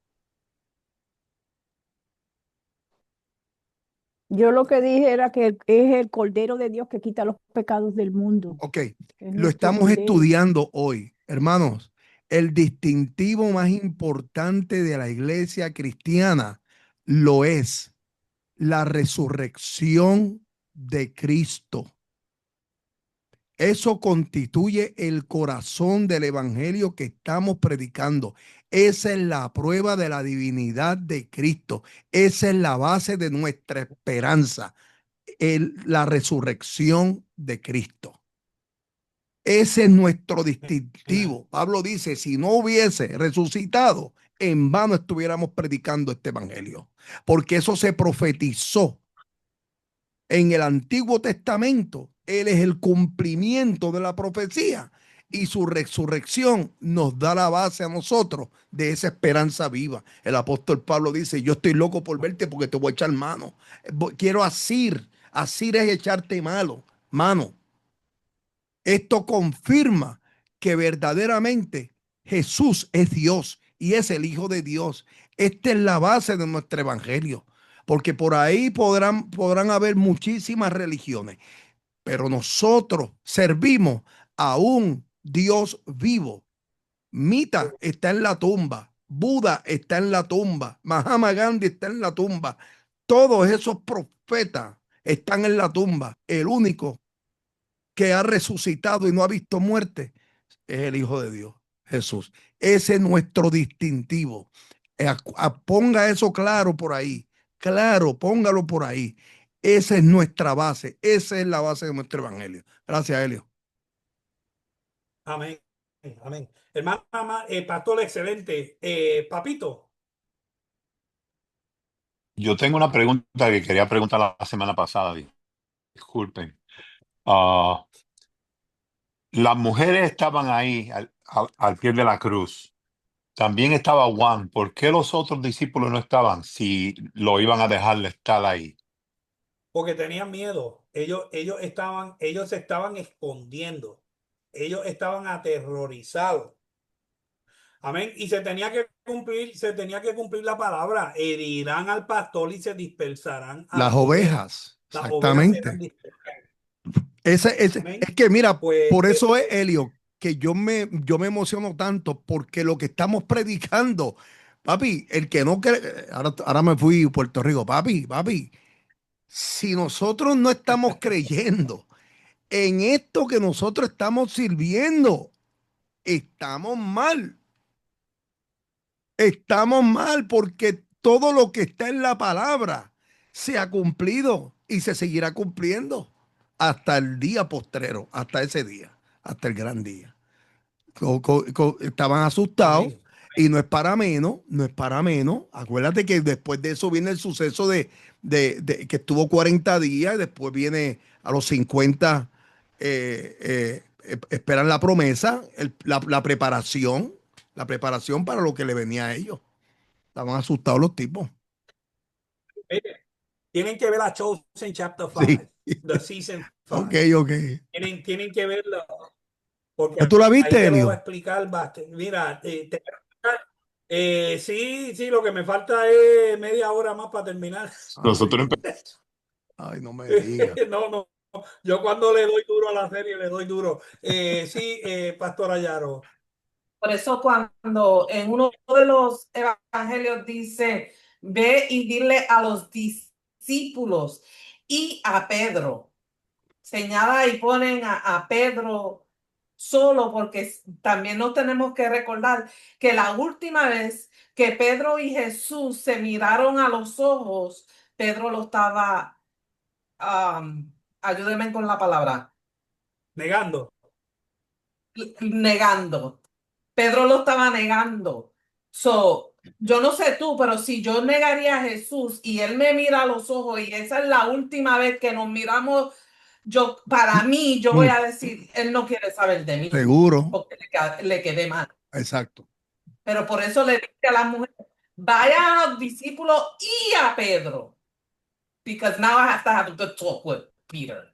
Yo lo que dije era que es el Cordero de Dios que quita los pecados del mundo. Ok. Es Lo nuestro estamos Cordero. estudiando hoy. Hermanos, el distintivo más importante de la iglesia cristiana lo es la resurrección de Cristo. Eso constituye el corazón del evangelio que estamos predicando. Esa es la prueba de la divinidad de Cristo. Esa es la base de nuestra esperanza, la resurrección de Cristo. Ese es nuestro distintivo. Pablo dice, si no hubiese resucitado, en vano estuviéramos predicando este evangelio, porque eso se profetizó en el Antiguo Testamento. Él es el cumplimiento de la profecía y su resurrección nos da la base a nosotros de esa esperanza viva. El apóstol Pablo dice, yo estoy loco por verte porque te voy a echar mano. Quiero asir. Asir es echarte mano. Esto confirma que verdaderamente Jesús es Dios y es el Hijo de Dios. Esta es la base de nuestro evangelio, porque por ahí podrán haber muchísimas religiones, pero nosotros servimos a un Dios vivo. Mita está en la tumba, Buda está en la tumba, Mahatma Gandhi está en la tumba, todos esos profetas están en la tumba. El único que ha resucitado y no ha visto muerte es el Hijo de Dios, Jesús. Ese es nuestro distintivo. Ponga eso claro por ahí. Claro, póngalo por ahí. Esa es nuestra base. Esa es la base de nuestro evangelio. Gracias, Helio. Amén. Amén. Hermano, pastor, excelente. Papito. Yo tengo una pregunta que quería preguntar la semana pasada. Disculpen. Ah, las mujeres estaban ahí al pie de la cruz. También estaba Juan. ¿Por qué los otros discípulos no estaban si lo iban a dejar estar ahí? Porque tenían miedo. Ellos se estaban escondiendo. Ellos estaban aterrorizados. Amén. Y se tenía que cumplir la palabra. Herirán al pastor y se dispersarán a Las las ovejas. ovejas, Las ovejas serán exactamente. dispersadas. Amén. Es que mira, Pues, por eso es, Helio, que yo me emociono tanto, porque lo que estamos predicando, papi, el que no cree, ahora me fui a Puerto Rico, papi, si nosotros no estamos creyendo en esto que nosotros estamos sirviendo, estamos mal. Estamos mal porque todo lo que está en la palabra se ha cumplido y se seguirá cumpliendo hasta el día postrero, hasta ese día, hasta el gran día. Estaban asustados amén. y no es para menos, no es para menos. Acuérdate que después de eso viene el suceso de que estuvo 40 días, después viene a los 50, esperan la promesa, la preparación para lo que le venía a ellos. Estaban asustados los tipos. Tienen que ver la Chosen Chapter 5, Sí. The Season 5. Ok. Tienen que verlo. Porque ¿Ya tú la ahí viste, te lo va a Helio? explicar bastante. Mira, sí, lo que me falta es media hora más para terminar. Nosotros Ay, no me digas. No. Yo cuando le doy duro a la serie, le doy duro. Sí, Pastor Ayaro. Por eso cuando en uno de los evangelios dice, ve y dile a los discípulos y a Pedro, señala y ponen a Pedro solo, porque también nos tenemos que recordar que la última vez que Pedro y Jesús se miraron a los ojos, Pedro lo estaba, ayúdenme con la palabra. Negando. Negando. Pedro lo estaba negando. Yo no sé tú, pero si yo negaría a Jesús y él me mira a los ojos y esa es la última vez que nos miramos, para mí, yo voy a decir, él no quiere saber de mí. Seguro. Porque le quedé mal. Exacto. Pero por eso le dije a las mujeres, vayan a los discípulos y a Pedro. Because now I have to have a good talk with Peter.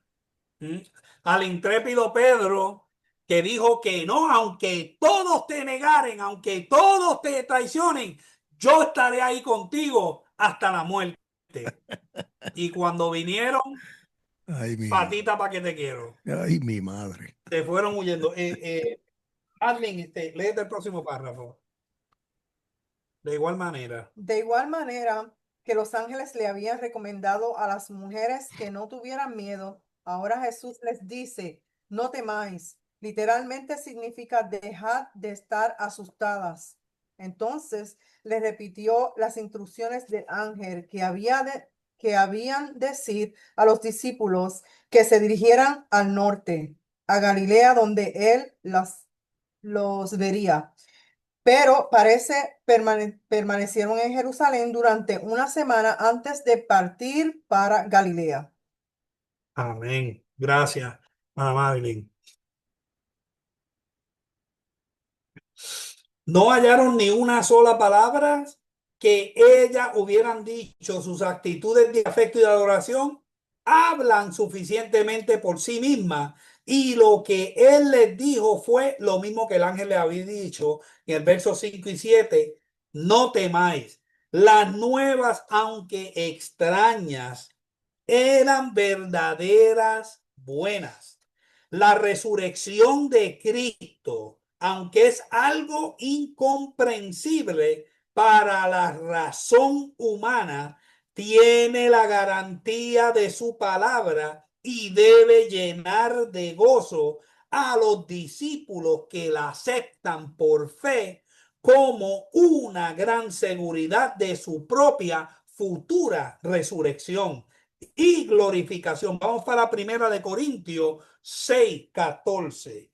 Al intrépido Pedro que dijo que no, aunque todos te negaren, aunque todos te traicionen, yo estaré ahí contigo hasta la muerte. Y cuando vinieron, Ay, mi, patita para que te quiero, ay, mi madre. se fueron huyendo. Arlene, léete el próximo párrafo. De igual manera. De igual manera que los ángeles le habían recomendado a las mujeres que no tuvieran miedo, ahora Jesús les dice, no temáis. Literalmente significa dejar de estar asustadas. Entonces les repitió las instrucciones del ángel que habían decir a los discípulos que se dirigieran al norte, a Galilea, donde él los vería. Pero permanecieron en Jerusalén durante una semana antes de partir para Galilea. Amén. Gracias, Madeline. No hallaron ni una sola palabra que ella hubieran dicho. Sus actitudes de afecto y de adoración hablan suficientemente por sí mismas. Y lo que él les dijo fue lo mismo que el ángel le había dicho en el verso 5 y 7. No temáis. Las nuevas, aunque extrañas, eran verdaderas buenas. La resurrección de Cristo, aunque es algo incomprensible para la razón humana, tiene la garantía de su palabra y debe llenar de gozo a los discípulos que la aceptan por fe como una gran seguridad de su propia futura resurrección y glorificación. Vamos para Primera de Corintios 6:14.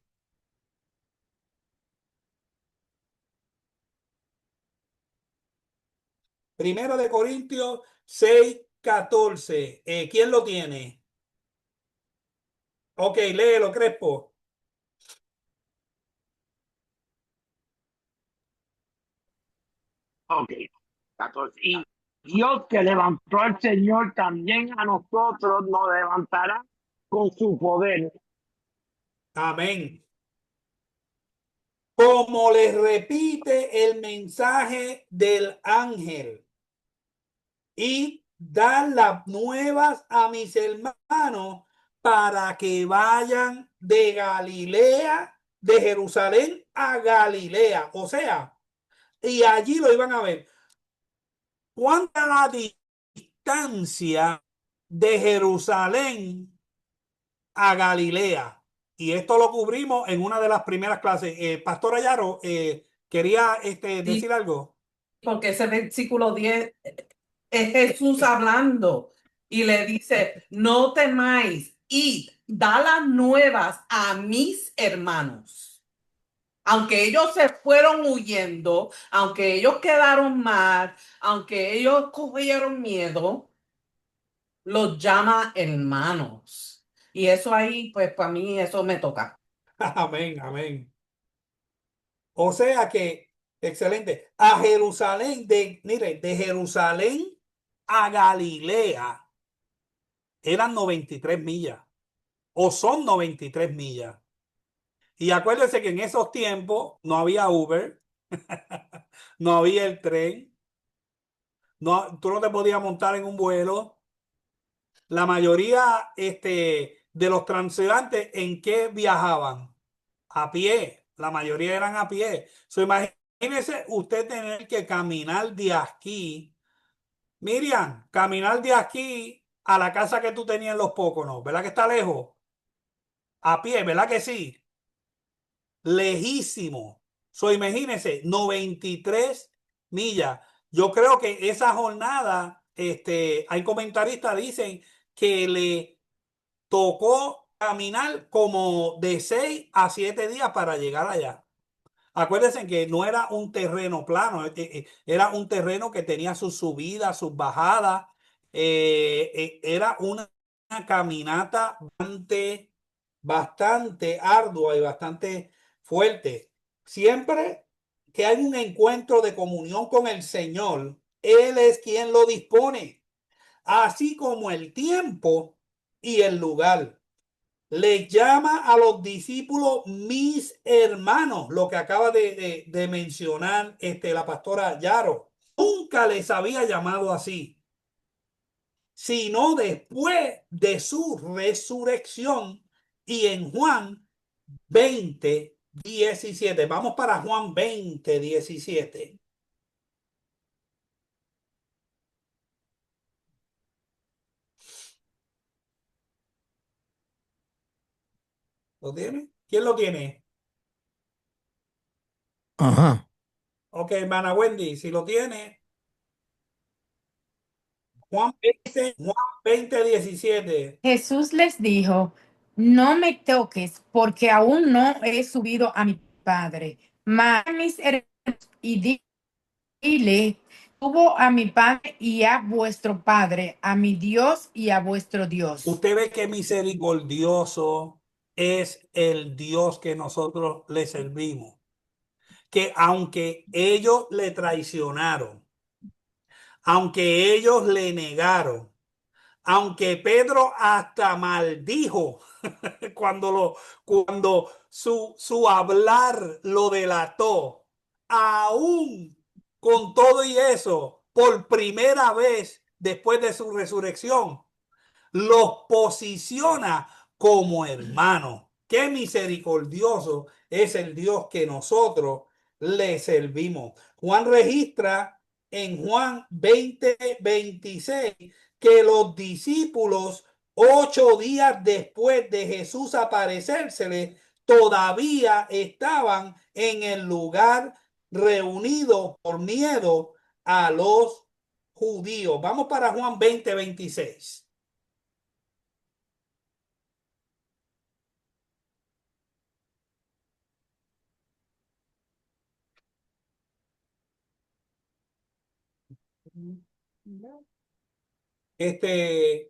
Primera de Corintios 6:14. ¿Quién lo tiene? Ok, léelo, Crespo. Ok, 14. Y Dios que levantó al Señor también a nosotros nos levantará con su poder. Amén. Como les repite el mensaje del ángel, y dar las nuevas a mis hermanos para que vayan de Galilea, de Jerusalén a Galilea. O sea, y allí lo iban a ver. ¿Cuánta la distancia de Jerusalén a Galilea? Y esto lo cubrimos en una de las primeras clases. Pastor Ayaro, quería decir algo. Porque ese versículo 10 es Jesús hablando y le dice, no temáis, id, da las nuevas a mis hermanos. Aunque ellos se fueron huyendo, aunque ellos quedaron mal, aunque ellos cogieron miedo, los llama hermanos. Y eso ahí, pues para mí, eso me toca. Amén, amén. O sea que, excelente. A Jerusalén, mire, de Jerusalén a Galilea eran 93 millas o son 93 millas. Y acuérdense que en esos tiempos no había Uber, no había el tren, tú no te podías montar en un vuelo. La mayoría de los transeúntes, ¿en qué viajaban? A pie. La mayoría eran a pie. Imagínese usted tener que caminar de aquí. Miriam, caminar de aquí a la casa que tú tenías en Los Póconos, ¿verdad que está lejos? A pie, ¿verdad que sí? Lejísimo. Imagínense, 93 millas. Yo creo que esa jornada, hay comentaristas dicen que le tocó caminar como de 6 a 7 días para llegar allá. Acuérdense que no era un terreno plano, era un terreno que tenía sus subidas, sus bajadas. Era una caminata bastante ardua y bastante fuerte. Siempre que hay un encuentro de comunión con el Señor, Él es quien lo dispone, así como el tiempo y el lugar. le llama a los discípulos mis hermanos, lo que acaba de mencionar la pastora Yaro. Nunca les había llamado así, sino después de su resurrección. Y en Juan 20:17, vamos para Juan 20:17. ¿Lo tiene? ¿Quién lo tiene? Ajá. Ok, hermana Wendy, si lo tiene. Juan 20:17. Jesús les dijo, no me toques porque aún no he subido a mi Padre. Mas mis hermanos y dile, subo a mi Padre y a vuestro Padre, a mi Dios y a vuestro Dios. Usted ve que misericordioso es el Dios que nosotros le servimos. Que aunque ellos le traicionaron, aunque ellos le negaron, aunque Pedro hasta maldijo cuando su hablar lo delató, aún con todo y eso, por primera vez después de su resurrección, los posiciona como hermanos. Qué misericordioso es el Dios que nosotros le servimos. Juan registra en Juan 20:26 que los discípulos 8 días después de Jesús aparecérsele todavía estaban en el lugar reunidos por miedo a los judíos. Vamos para Juan 20:26.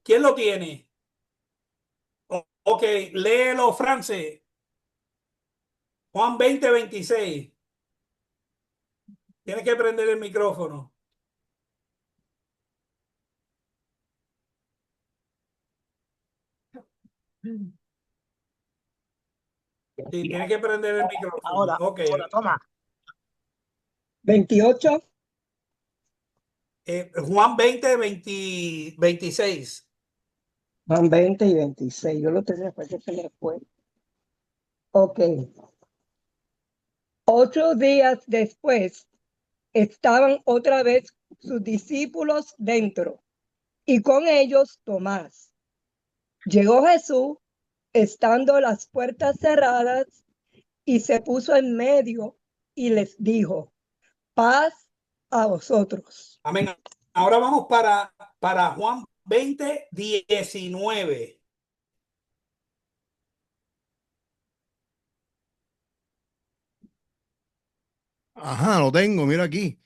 ¿Quién lo tiene? Ok, léelo, France. Juan 20:26. Tiene que prender el micrófono. Sí, tiene que prender el micrófono. Ahora, Ok. ahora, toma. 28. Juan 20:26. Van 20 y 26. Yo lo tenía, parece que me fue. Ok. 8 días después estaban otra vez sus discípulos dentro y con ellos Tomás. Llegó Jesús, estando las puertas cerradas, y se puso en medio y les dijo, paz a vosotros. Amén. Ahora vamos para Juan 20:19. Ajá, lo tengo, mira aquí.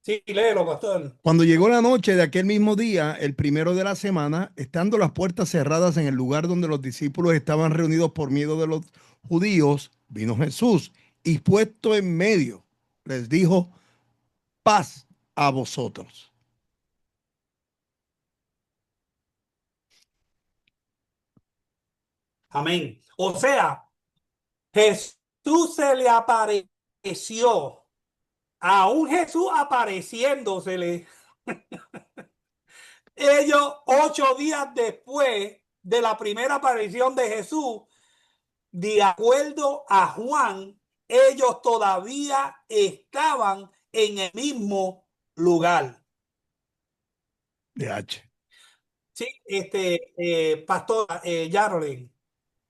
Sí, léelo, pastor. Cuando llegó la noche de aquel mismo día, el primero de la semana, estando las puertas cerradas en el lugar donde los discípulos estaban reunidos por miedo de los judíos, vino Jesús y puesto en medio, les dijo, paz a vosotros. Amén. O sea, Jesús se le apareció. Aún Jesús apareciéndosele. Ellos 8 días después de la primera aparición de Jesús, de acuerdo a Juan, ellos todavía estaban en el mismo lugar. DH. Sí, pastor Yarolin.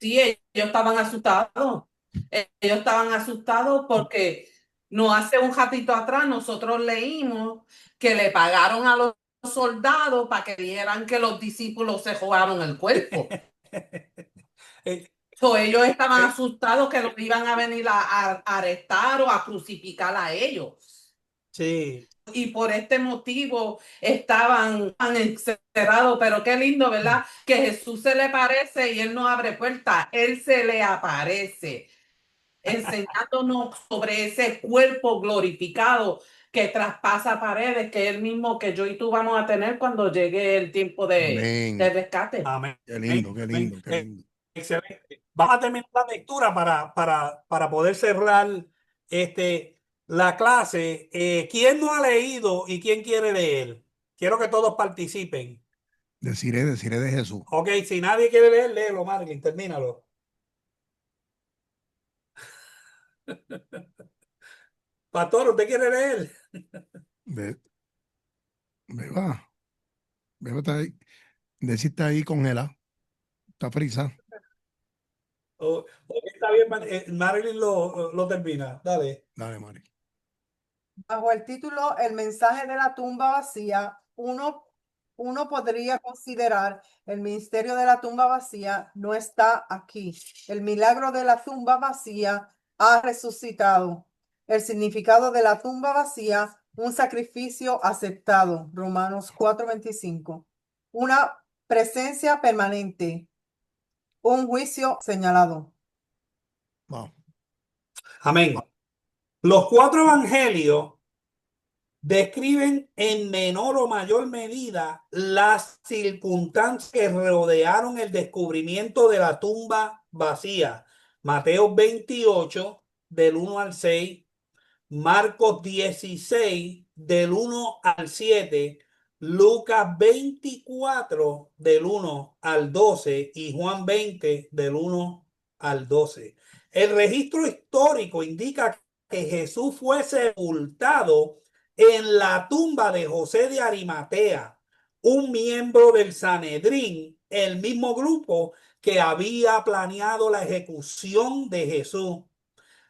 Sí, ellos estaban asustados. Ellos estaban asustados porque no hace un ratito atrás nosotros leímos que le pagaron a los soldados para que vieran que los discípulos se jugaron el cuerpo. Ellos estaban asustados que los iban a venir a arrestar o a crucificar a ellos. Sí. Y por este motivo estaban encerrados, pero qué lindo, ¿verdad? Que Jesús se le aparece y él no abre puertas, él se le aparece, enseñándonos sobre ese cuerpo glorificado que traspasa paredes, que es el mismo que yo y tú vamos a tener cuando llegue el tiempo del rescate. Amén. Qué lindo, qué lindo, qué lindo. Excelente. Vamos a terminar la lectura para poder cerrar la clase. ¿Quién no ha leído y quién quiere leer? Quiero que todos participen. Deciré de Jesús. Ok, si nadie quiere leer, léelo, Marlin, termínalo. Pastor, ¿usted quiere leer? Beba está ahí. Decir está ahí congelado. Está frisa. Está bien, Marilyn lo termina. Dale. Dale, Mari. Bajo el título El mensaje de la tumba vacía, uno podría considerar el misterio de la tumba vacía no está aquí. El milagro de la tumba vacía ha resucitado. El significado de la tumba vacía, un sacrificio aceptado. Romanos 4:25. Una presencia permanente. Un juicio señalado. Wow. Amén. Los 4 evangelios describen en menor o mayor medida las circunstancias que rodearon el descubrimiento de la tumba vacía. Mateo 28, del 1 al 6, Marcos 16, del 1 al 7, Lucas 24, del 1 al 12 y Juan 20, del 1 al 12. El registro histórico indica que Jesús fue sepultado en la tumba de José de Arimatea, un miembro del Sanedrín, el mismo grupo que había planeado la ejecución de Jesús.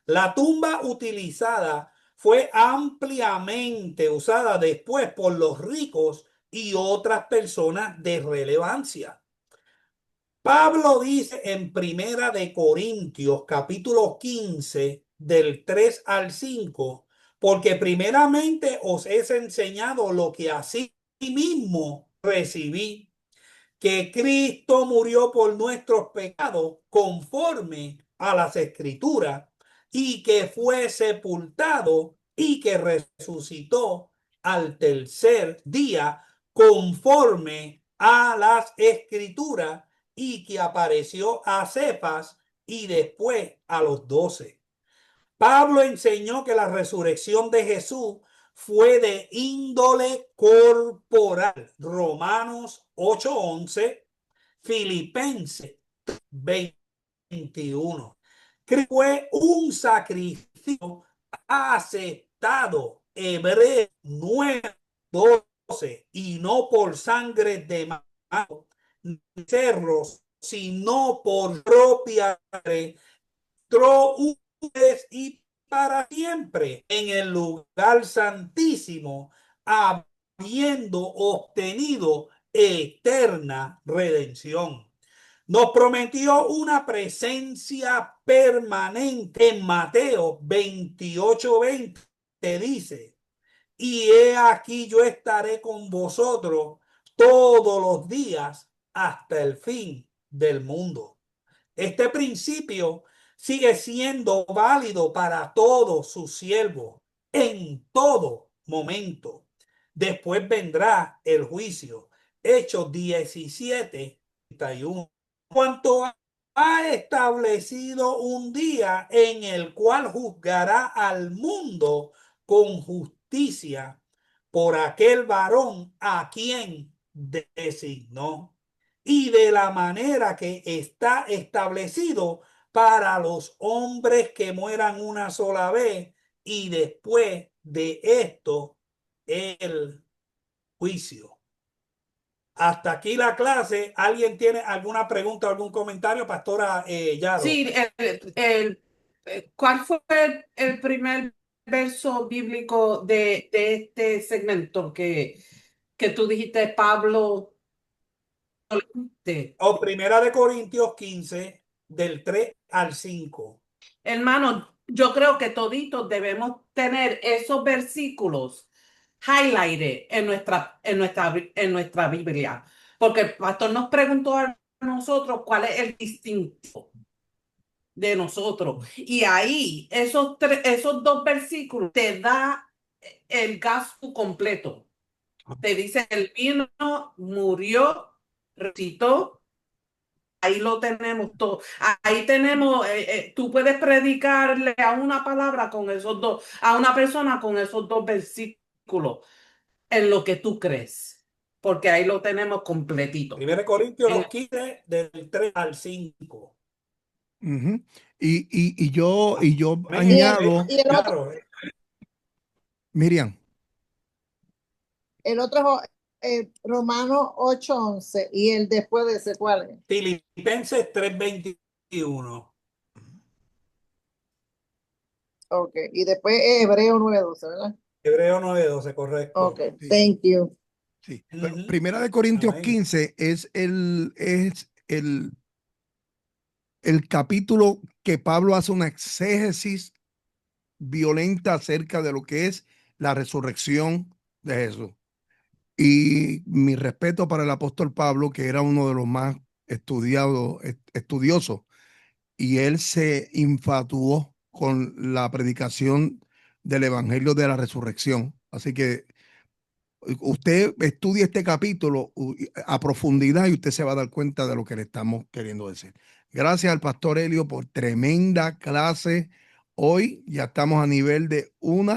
La tumba utilizada fue ampliamente usada después por los ricos y otras personas de relevancia. Pablo dice en Primera de Corintios, capítulo 15, del 3 al 5, porque primeramente os he enseñado lo que así mismo recibí, que Cristo murió por nuestros pecados conforme a las Escrituras, y que fue sepultado y que resucitó al tercer día conforme a las Escrituras, y que apareció a Cefas y después a los 12. Pablo enseñó que la resurrección de Jesús fue de índole corporal. Romanos 8:11, Filipenses 21. Que fue un sacrificio aceptado. Hebreos 9:12, y no por sangre de manos ni cerros, sino por propia y para siempre en el lugar santísimo, habiendo obtenido eterna redención. Nos prometió una presencia permanente. En Mateo 28:20 dice: y he aquí yo estaré con vosotros todos los días hasta el fin del mundo. Este principio sigue siendo válido para todos sus siervos en todo momento. Después vendrá el juicio. Hechos 17:31. Cuanto ha establecido un día en el cual juzgará al mundo con justicia por aquel varón a quien designó, y de la manera que está establecido para los hombres que mueran una sola vez, y después de esto el juicio. Hasta aquí la clase. ¿Alguien tiene alguna pregunta o algún comentario, Pastora Yaro? Sí, ¿cuál fue el primer verso bíblico de este segmento que tú dijiste, Pablo? O Primera de Corintios 15, del 3 al 5. Hermano, yo creo que toditos debemos tener esos versículos highlighted en nuestra Biblia, porque el pastor nos preguntó a nosotros cuál es el distintivo de nosotros, y ahí esos 2 versículos te da el gasto completo. Te dice: el vino, murió, resucitó ahí lo tenemos todo. Ahí tenemos, tú puedes predicarle a una palabra con esos dos, a una persona con esos dos versículos en lo que tú crees, porque ahí lo tenemos completito. 1 Corintios 15, del 3 al 5. Ujú. Y yo Amén. añado, Y el otro, Claro, Miriam, el otro es Romanos 8:11. Y el después de ese, ¿cuál es? Filipenses 3:21. Ok. Y después Hebreo 9:12, ¿verdad? Hebreo 9:12, correcto. Ok. Thank you. sí. Pero Ujú. Primera de Corintios Amén. 15 es el capítulo que Pablo hace una exégesis violenta acerca de lo que es la resurrección de Jesús. Y mi respeto para el apóstol Pablo, que era uno de los más estudiosos, y él se infatuó con la predicación del evangelio de la resurrección. Así que usted estudie este capítulo a profundidad y usted se va a dar cuenta de lo que le estamos queriendo decir. Gracias al pastor Helio por tremenda clase. Hoy ya estamos a nivel de 1